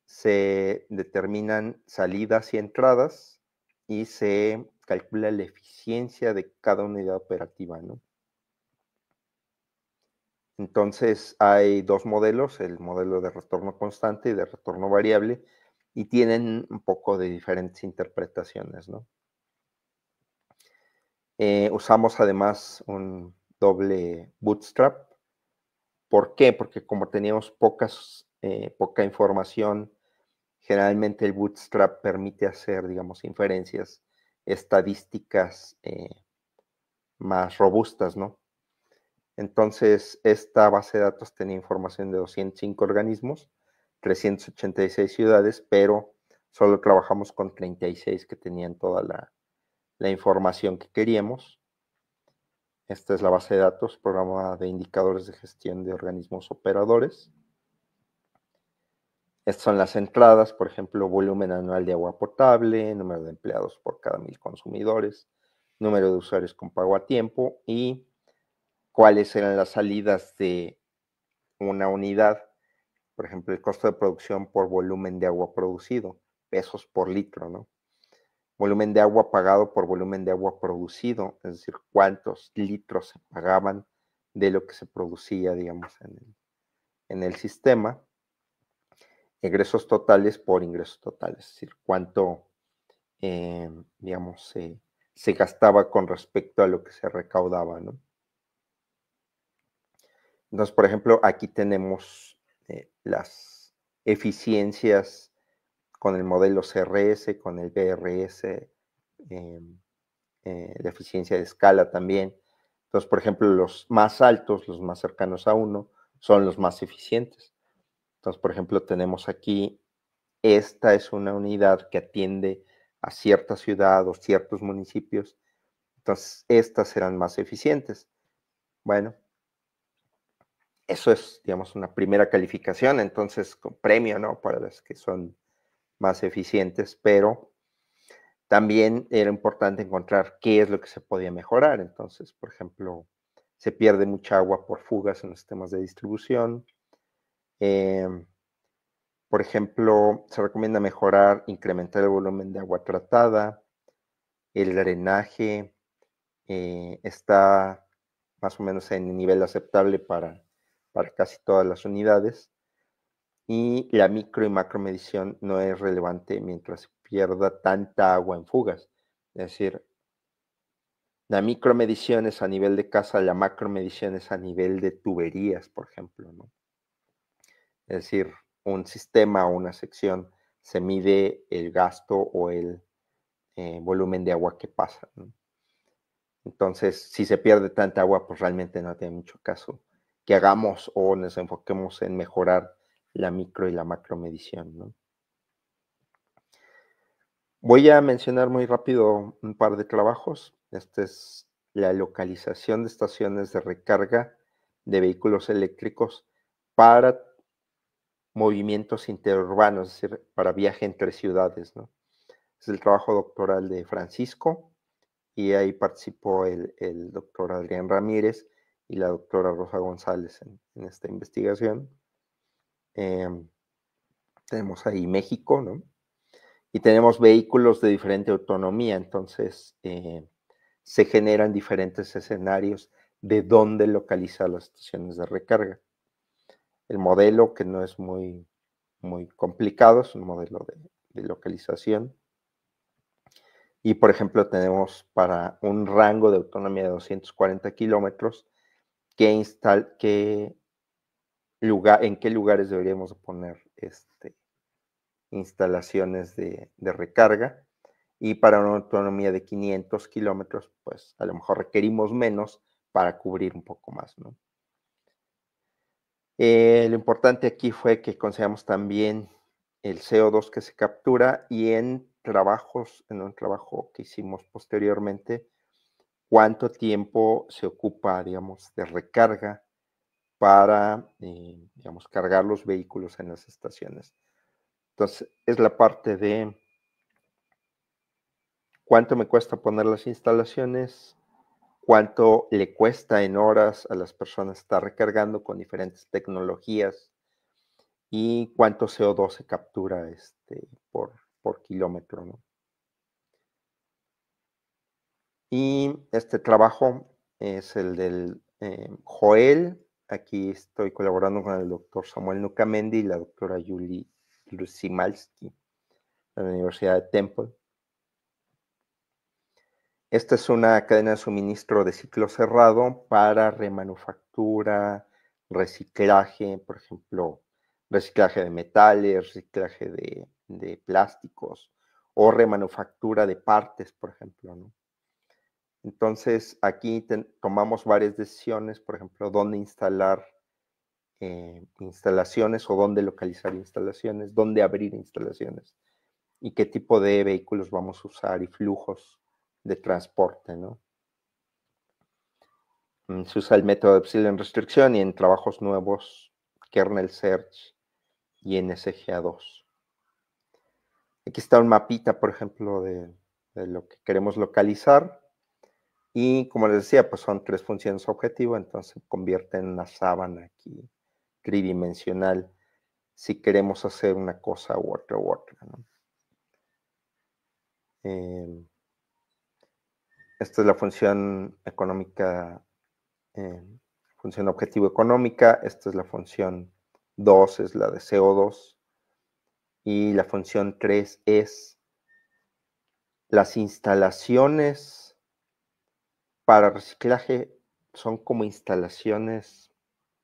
se determinan salidas y entradas y se calcula la eficiencia de cada unidad operativa, ¿no? Entonces, hay dos modelos, el modelo de retorno constante y de retorno variable, y tienen un poco de diferentes interpretaciones, ¿no? Usamos además un doble bootstrap. ¿Por qué? Porque como teníamos poca información, generalmente el bootstrap permite hacer, digamos, inferencias estadísticas más robustas, ¿no? Entonces, esta base de datos tenía información de 205 organismos, 386 ciudades, pero solo trabajamos con 36 que tenían toda la información que queríamos. Esta es la base de datos, programa de indicadores de gestión de organismos operadores. Estas son las entradas, por ejemplo, volumen anual de agua potable, número de empleados por cada 1000 consumidores, número de usuarios con pago a tiempo y cuáles eran las salidas de una unidad. Por ejemplo, el costo de producción por volumen de agua producido, pesos por litro, ¿no? Volumen de agua pagado por volumen de agua producido, es decir, cuántos litros se pagaban de lo que se producía, digamos, en el sistema. Ingresos totales por ingresos totales, es decir, cuánto, digamos, se gastaba con respecto a lo que se recaudaba, ¿no? Entonces, por ejemplo, aquí tenemos las eficiencias con el modelo CRS, con el BRS, la eficiencia de escala también. Entonces, por ejemplo, los más altos, los más cercanos a 1, son los más eficientes. Entonces, por ejemplo, tenemos aquí, esta es una unidad que atiende a cierta ciudad o ciertos municipios. Entonces, estas serán más eficientes. Bueno, eso es, digamos, una primera calificación, entonces, con premio, ¿no? Para las que son más eficientes, pero también era importante encontrar qué es lo que se podía mejorar. Entonces, por ejemplo, se pierde mucha agua por fugas en los sistemas de distribución. Por ejemplo, se recomienda mejorar, incrementar el volumen de agua tratada. El drenaje está más o menos en nivel aceptable para casi todas las unidades. Y la micro y macro medición no es relevante mientras se pierda tanta agua en fugas. Es decir, la micromedición es a nivel de casa, la macromedición es a nivel de tuberías, por ejemplo, ¿no? Es decir, un sistema o una sección se mide el gasto o el volumen de agua que pasa, ¿no? Entonces, si se pierde tanta agua, pues realmente no tiene mucho caso que hagamos o nos enfoquemos en mejorar la micro y la macromedición, ¿no? Voy a mencionar muy rápido un par de trabajos. Este es la localización de estaciones de recarga de vehículos eléctricos para movimientos interurbanos, es decir, para viaje entre ciudades, ¿no? Es el trabajo doctoral de Francisco y ahí participó el doctor Adrián Ramírez y la doctora Rosa González en esta investigación. Tenemos ahí México, ¿no? Y tenemos vehículos de diferente autonomía, entonces se generan diferentes escenarios de dónde localizar las estaciones de recarga. El modelo, que no es muy complicado, es un modelo de localización. Y, por ejemplo, tenemos para un rango de autonomía de 240 kilómetros, en qué lugares deberíamos poner instalaciones de recarga. Y para una autonomía de 500 kilómetros, pues a lo mejor requerimos menos para cubrir un poco más, ¿no? Lo importante aquí fue que consideramos también el CO2 que se captura y en un trabajo que hicimos posteriormente, cuánto tiempo se ocupa, digamos, de recarga para, digamos, cargar los vehículos en las estaciones. Entonces, es la parte de cuánto me cuesta poner las instalaciones, cuánto le cuesta en horas a las personas estar recargando con diferentes tecnologías y cuánto CO2 se captura por kilómetro, ¿no? Y este trabajo es el del Joel. Aquí estoy colaborando con el doctor Samuel Nucamendi y la doctora Julie Lusimalski de la Universidad de Temple. Esta es una cadena de suministro de ciclo cerrado para remanufactura, reciclaje, por ejemplo, reciclaje de metales, reciclaje de plásticos o remanufactura de partes, por ejemplo, ¿no? Entonces, aquí tomamos varias decisiones, por ejemplo, dónde instalar instalaciones o dónde localizar instalaciones, dónde abrir instalaciones y qué tipo de vehículos vamos a usar y flujos de transporte, ¿no? Se usa el método de Epsilon restricción y en trabajos nuevos, kernel search y NSGA2. Aquí está un mapita, por ejemplo, de lo que queremos localizar. Y como les decía, pues son 3 funciones objetivo, entonces se convierte en una sábana aquí tridimensional si queremos hacer una cosa u otra, ¿no? Esta es la función económica, función objetivo económica. Esta es la función 2, es la de CO2. Y la función 3 es las instalaciones para reciclaje son como instalaciones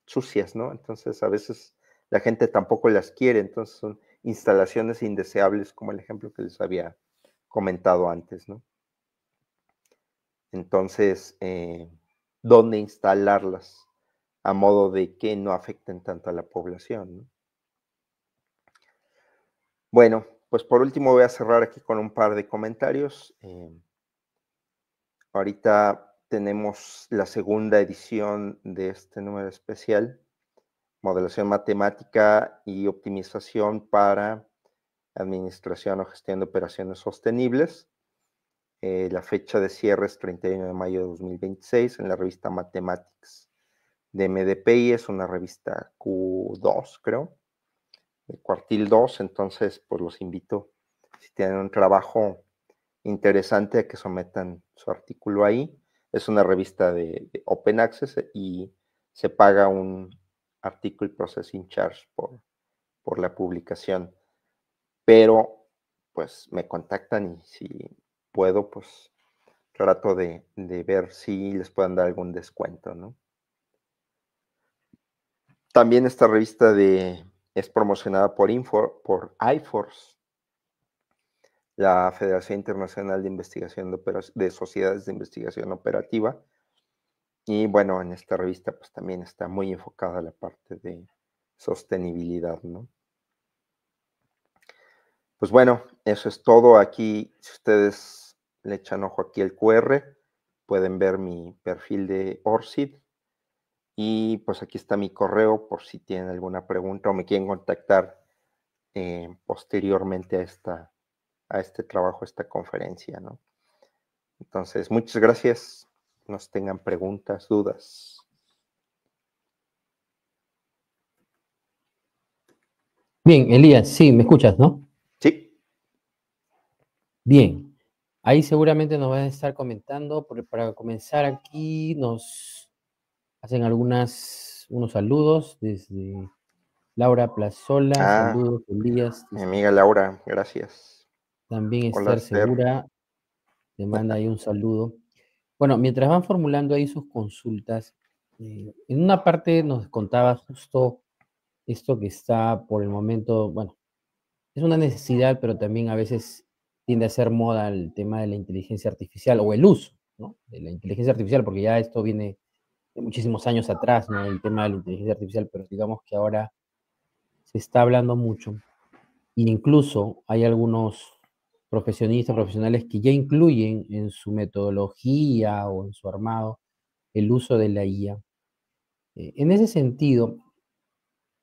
sucias, ¿no? Entonces, a veces la gente tampoco las quiere, entonces son instalaciones indeseables, como el ejemplo que les había comentado antes, ¿no? Entonces, ¿dónde instalarlas? A modo de que no afecten tanto a la población, ¿no? Bueno, pues por último voy a cerrar aquí con un par de comentarios. Ahorita tenemos la segunda edición de este número especial, modelación matemática y optimización para administración o gestión de operaciones sostenibles. La fecha de cierre es 31 de mayo de 2026 en la revista Mathematics de MDPI, es una revista Q2, creo, de cuartil 2, entonces pues los invito, si tienen un trabajo interesante, a que sometan su artículo ahí. Es una revista de Open Access y se paga un Article Processing Charge por la publicación. Pero, pues, me contactan y si puedo, pues, trato de ver si les pueden dar algún descuento, ¿no? También esta revista es promocionada por iForce, la Federación Internacional de Investigación de Sociedades de Investigación Operativa. Y bueno, en esta revista pues también está muy enfocada la parte de sostenibilidad, ¿no? Pues bueno, eso es todo. Aquí, si ustedes le echan ojo aquí el QR, pueden ver mi perfil de ORCID. Y pues aquí está mi correo por si tienen alguna pregunta o me quieren contactar posteriormente a este trabajo, a esta conferencia, ¿no? Entonces, muchas gracias. Nos tengan preguntas, dudas. Bien, Elías, sí, me escuchas, ¿no? Sí. Bien, ahí seguramente nos van a estar comentando, para comenzar aquí nos hacen unos saludos desde Laura Plazola, Ah, saludos, Elías, mi amiga Laura, gracias. también Hola, Esther Esther. Segura, te manda ahí un saludo. Bueno, mientras van formulando ahí sus consultas, en una parte nos contaba justo esto que está por el momento, bueno, es una necesidad, pero también a veces tiende a ser moda el tema de la inteligencia artificial o el uso, ¿no? De la inteligencia artificial, porque ya esto viene de muchísimos años atrás, ¿no? El tema de la inteligencia artificial, pero digamos que ahora se está hablando mucho e incluso hay algunos profesionistas, profesionales que ya incluyen en su metodología o en su armado el uso de la IA. En ese sentido,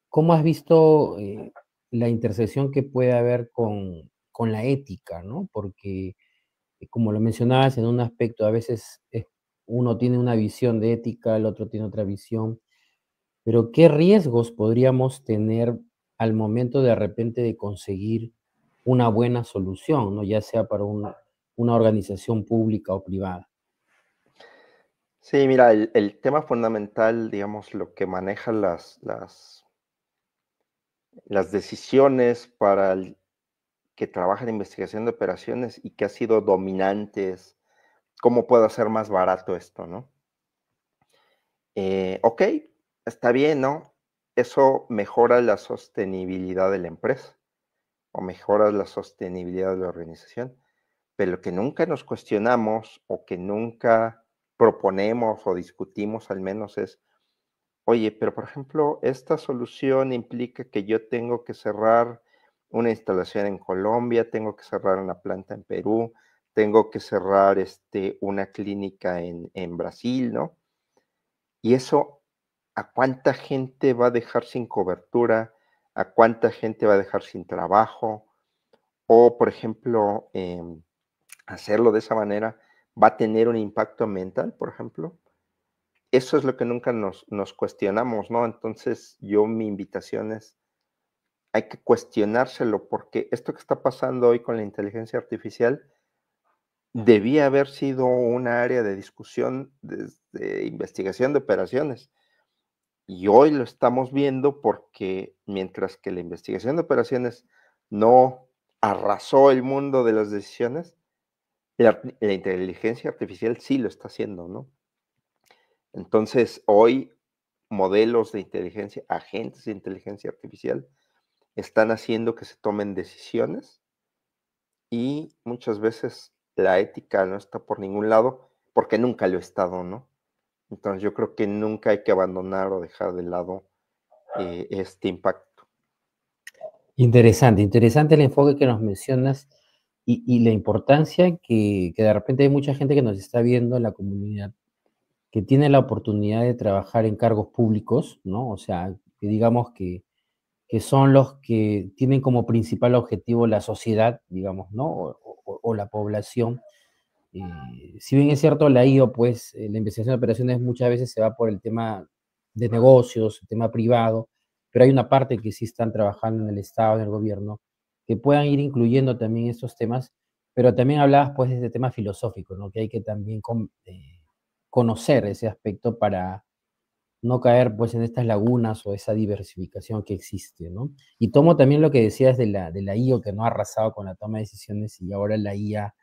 ¿cómo has visto la intersección que puede haber con la ética, ¿no? Porque, como lo mencionabas en un aspecto, a veces uno tiene una visión de ética, el otro tiene otra visión, pero ¿qué riesgos podríamos tener al momento de repente de conseguir una buena solución, ¿no? Ya sea para una organización pública o privada. Sí, mira, el tema fundamental, digamos, lo que maneja las decisiones para el que trabaja en investigación de operaciones y que ha sido dominante es cómo puedo hacer más barato esto, ¿no? Ok, está bien, ¿no? Eso mejora la sostenibilidad de la empresa o mejora la sostenibilidad de la organización, pero lo que nunca nos cuestionamos o que nunca proponemos o discutimos al menos es, oye, pero por ejemplo, esta solución implica que yo tengo que cerrar una instalación en Colombia, tengo que cerrar una planta en Perú, tengo que cerrar una clínica en Brasil, ¿no? Y eso, ¿a cuánta gente va a dejar sin cobertura? ¿A cuánta gente va a dejar sin trabajo? O, por ejemplo, hacerlo de esa manera va a tener un impacto ambiental, por ejemplo. Eso es lo que nunca nos cuestionamos, ¿no? Entonces, mi invitación es, hay que cuestionárselo, porque esto que está pasando hoy con la inteligencia artificial debía haber sido una área de discusión desde investigación de operaciones. Y hoy lo estamos viendo porque mientras que la investigación de operaciones no arrasó el mundo de las decisiones, la inteligencia artificial sí lo está haciendo, ¿no? Entonces, hoy modelos de inteligencia, agentes de inteligencia artificial, están haciendo que se tomen decisiones y muchas veces la ética no está por ningún lado porque nunca lo ha estado, ¿no? Entonces, yo creo que nunca hay que abandonar o dejar de lado este impacto. Interesante, interesante el enfoque que nos mencionas y la importancia que de repente hay mucha gente que nos está viendo en la comunidad que tiene la oportunidad de trabajar en cargos públicos, ¿no? O sea, que digamos que son los que tienen como principal objetivo la sociedad, digamos, ¿no? O la población. Si bien es cierto, la IO, pues, la investigación de operaciones muchas veces se va por el tema de negocios, el tema privado, pero hay una parte que sí están trabajando en el Estado, en el gobierno, que puedan ir incluyendo también estos temas, pero también hablabas, pues, de este tema filosófico, ¿no? Que hay que también conocer ese aspecto para no caer, pues, en estas lagunas o esa diversificación que existe, ¿no? Y tomo también lo que decías de la IO, que no ha arrasado con la toma de decisiones y ahora la IA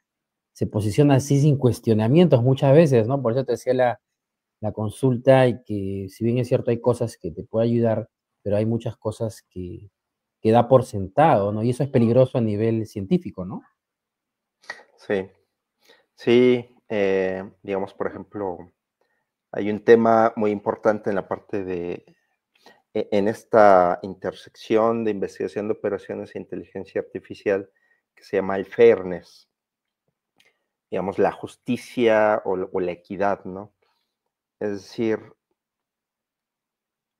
se posiciona así sin cuestionamientos muchas veces, ¿no? Por eso te decía la consulta y que si bien es cierto hay cosas que te puede ayudar, pero hay muchas cosas que da por sentado, ¿no? Y eso es peligroso a nivel científico, ¿no? Sí, sí, digamos, por ejemplo, hay un tema muy importante en la parte en esta intersección de investigación de operaciones e inteligencia artificial, que se llama el fairness, digamos, la justicia o la equidad, ¿no? Es decir,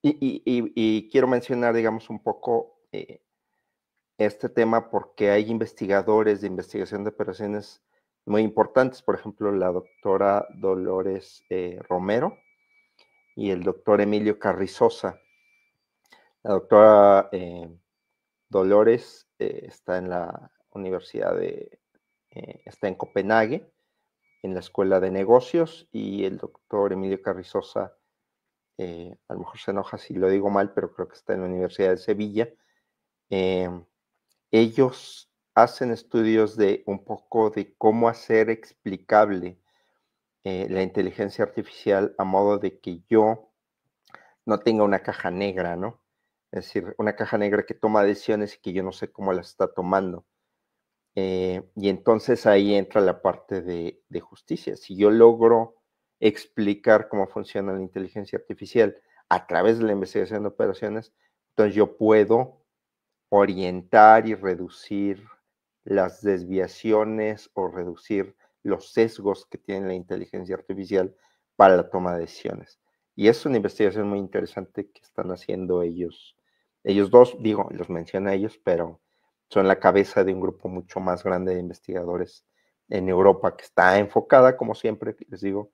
y quiero mencionar, digamos, un poco este tema porque hay investigadores de investigación de operaciones muy importantes, por ejemplo, la doctora Dolores Romero y el doctor Emilio Carrizosa. La doctora Dolores está en la Universidad está en Copenhague, en la Escuela de Negocios, y el doctor Emilio Carrizosa, a lo mejor se enoja si lo digo mal, pero creo que está en la Universidad de Sevilla. Ellos hacen estudios de un poco de cómo hacer explicable la inteligencia artificial a modo de que yo no tenga una caja negra, ¿no? Es decir, una caja negra que toma decisiones y que yo no sé cómo las está tomando. Y entonces ahí entra la parte de justicia. Si yo logro explicar cómo funciona la inteligencia artificial a través de la investigación de operaciones, entonces yo puedo orientar y reducir las desviaciones o reducir los sesgos que tiene la inteligencia artificial para la toma de decisiones. Y es una investigación muy interesante que están haciendo ellos. Ellos dos, digo, los menciono a ellos, pero son la cabeza de un grupo mucho más grande de investigadores en Europa que está enfocada, como siempre les digo,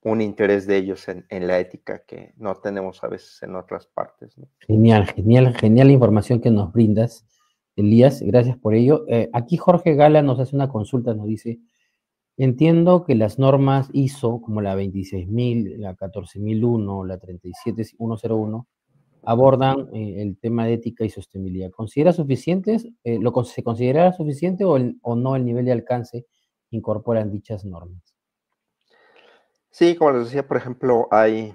un interés de ellos en la ética que no tenemos a veces en otras partes, ¿no? Genial, genial, genial la información que nos brindas, Elías. Gracias por ello. Aquí Jorge Gala nos hace una consulta, nos dice, entiendo que las normas ISO, como la 26000, la 14001, la 37101, abordan el tema de ética y sostenibilidad. ¿Considera suficientes? ¿Se considera suficiente o no el nivel de alcance que incorporan dichas normas? Sí, como les decía, por ejemplo, hay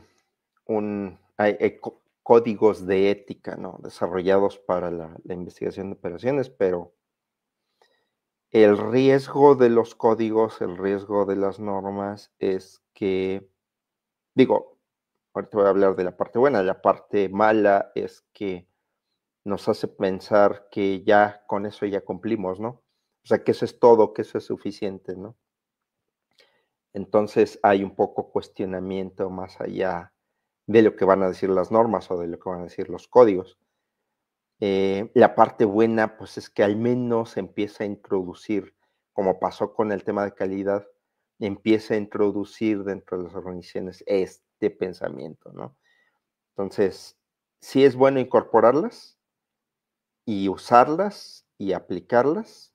códigos de ética, ¿no? Desarrollados para la investigación de operaciones, pero el riesgo de los códigos, el riesgo de las normas es que, digo, ahorita voy a hablar de la parte buena, la parte mala es que nos hace pensar que ya con eso ya cumplimos, ¿no? O sea, que eso es todo, que eso es suficiente, ¿no? Entonces hay un poco cuestionamiento más allá de lo que van a decir las normas o de lo que van a decir los códigos. La parte buena, pues es que al menos empieza a introducir, como pasó con el tema de calidad, empieza a introducir dentro de las organizaciones este pensamiento, ¿no? Entonces, sí es bueno incorporarlas y usarlas y aplicarlas,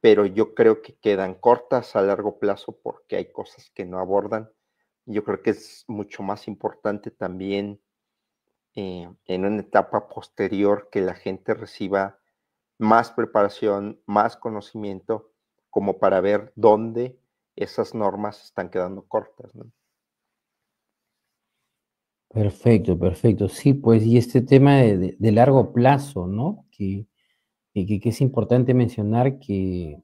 pero yo creo que quedan cortas a largo plazo porque hay cosas que no abordan. Yo creo que es mucho más importante también en una etapa posterior que la gente reciba más preparación, más conocimiento, como para ver dónde esas normas están quedando cortas, ¿no? Perfecto, perfecto. Sí, pues, y este tema de largo plazo, ¿no? Que es importante mencionar que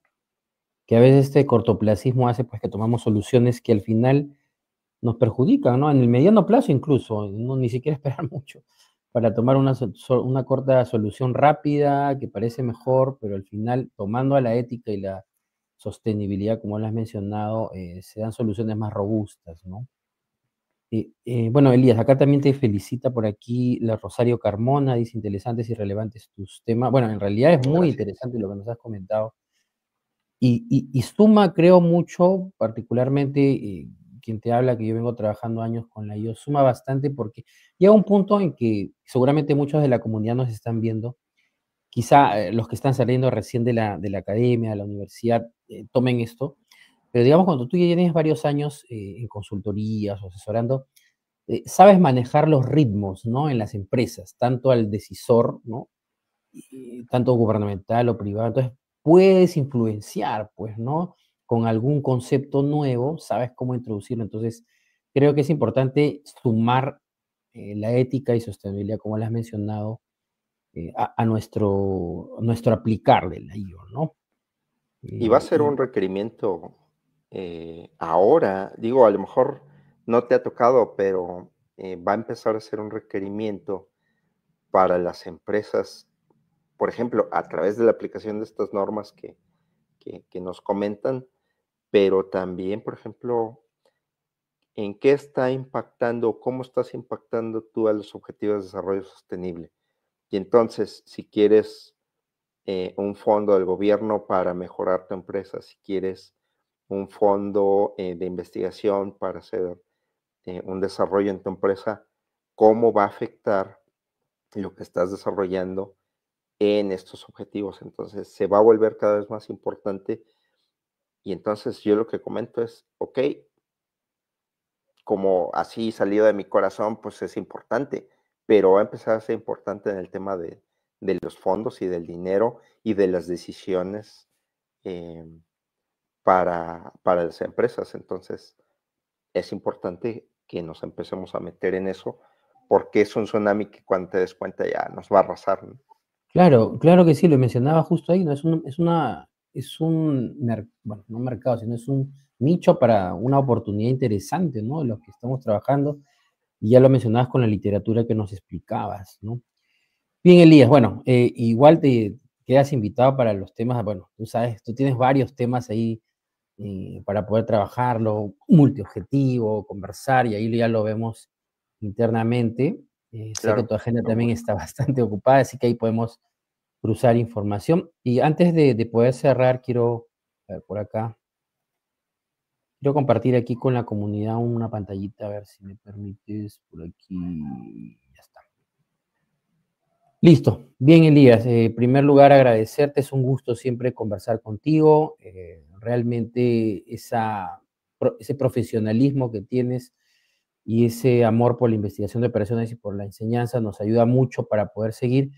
a veces este cortoplacismo hace, pues, que tomamos soluciones que al final nos perjudican, ¿no? En el mediano plazo incluso, no ni siquiera esperar mucho para tomar una corta solución rápida que parece mejor, pero al final, tomando a la ética y la sostenibilidad, como lo has mencionado, se dan soluciones más robustas, ¿no? Bueno, Elías, acá también te felicita por aquí la Rosario Carmona, dice interesantes y relevantes tus temas. Bueno, en realidad es muy Gracias. interesante lo que nos has comentado. Y suma, creo mucho, particularmente quien te habla, que yo vengo trabajando años con la IO, suma bastante porque llega un punto en que seguramente muchos de la comunidad nos están viendo, quizá los que están saliendo recién de la academia, de la universidad, tomen esto, pero digamos cuando tú ya tienes varios años en consultorías o asesorando, sabes manejar los ritmos, ¿no? En las empresas, tanto al decisor, ¿no? Tanto gubernamental o privado. Entonces, puedes influenciar, pues, ¿no? Con algún concepto nuevo, sabes cómo introducirlo. Entonces, creo que es importante sumar la ética y sostenibilidad, como lo has mencionado, a nuestro aplicarle la IO, ¿no? Y va a ser Y un requerimiento ahora, digo, a lo mejor no te ha tocado, pero va a empezar a ser un requerimiento para las empresas por ejemplo, a través de la aplicación de estas normas que nos comentan, pero también, por ejemplo, en qué está impactando, cómo estás impactando tú a los objetivos de desarrollo sostenible. Y entonces, si quieres un fondo del gobierno para mejorar tu empresa, si quieres un fondo de investigación para hacer un desarrollo en tu empresa, ¿cómo va a afectar lo que estás desarrollando en estos objetivos? Entonces, se va a volver cada vez más importante y entonces yo lo que comento es, ok, como así salido de mi corazón, pues es importante, pero va a empezar a ser importante en el tema de los fondos y del dinero y de las decisiones eh, para las empresas. Entonces, es importante que nos empecemos a meter en eso, porque es un tsunami que cuando te des cuenta ya nos va a arrasar, ¿no? Claro, claro que sí, lo mencionaba justo ahí, ¿no? Es un bueno, no un mercado, sino es un nicho para una oportunidad interesante, ¿no? Los que estamos trabajando, y ya lo mencionabas con la literatura que nos explicabas, ¿no? Bien, Elías, bueno, igual te quedas invitado para los temas, bueno, tú sabes, tú tienes varios temas ahí para poder trabajarlo, multiobjetivo, conversar, y ahí ya lo vemos internamente. Sé que Claro, tu agenda con también gusto. está bastante ocupada, así que ahí podemos cruzar información. Y antes de poder cerrar, quiero, a ver, por acá, quiero compartir aquí con la comunidad una pantallita, a ver si me permites, por aquí, ya está. Listo. Bien, Elías, en primer lugar agradecerte, es un gusto siempre conversar contigo, realmente ese profesionalismo que tienes y ese amor por la investigación de operaciones y por la enseñanza nos ayuda mucho para poder seguir.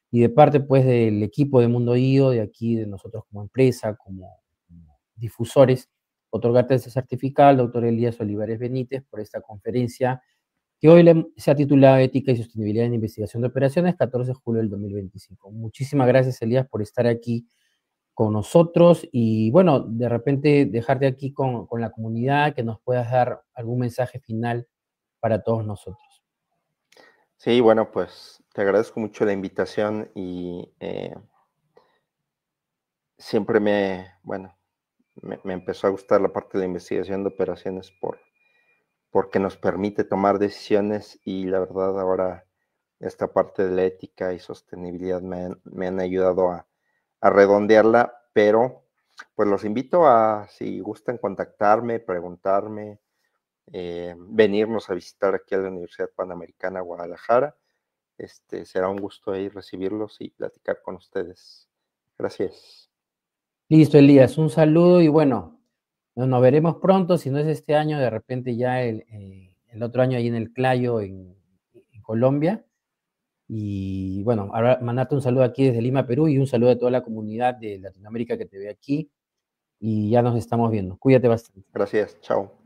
Y de parte, pues, del equipo de Mundo IO, de aquí, de nosotros como empresa, como difusores, otorgarte ese certificado al doctor Elías Olivares Benítez por esta conferencia que hoy se ha titulado Ética y Sostenibilidad en Investigación de Operaciones, 14 de julio del 2025. Muchísimas gracias, Elías, por estar aquí con nosotros y, bueno, de repente dejarte aquí con la comunidad, que nos puedas dar algún mensaje final para todos nosotros. Sí, bueno, pues te agradezco mucho la invitación y siempre bueno, me empezó a gustar la parte de la investigación de operaciones porque nos permite tomar decisiones y la verdad ahora esta parte de la ética y sostenibilidad me han ayudado a redondearla, pero pues los invito a, si gustan contactarme, preguntarme, venirnos a visitar aquí a la Universidad Panamericana Guadalajara. Será un gusto ahí recibirlos y platicar con ustedes. Gracias. Listo, Elías, un saludo y, bueno, nos veremos pronto, si no es este año, de repente ya el otro año ahí en el Clayo, en Colombia. Y, bueno, ahora mandarte un saludo aquí desde Lima, Perú, y un saludo a toda la comunidad de Latinoamérica que te ve aquí. Y ya nos estamos viendo. Cuídate bastante. Gracias. Chao.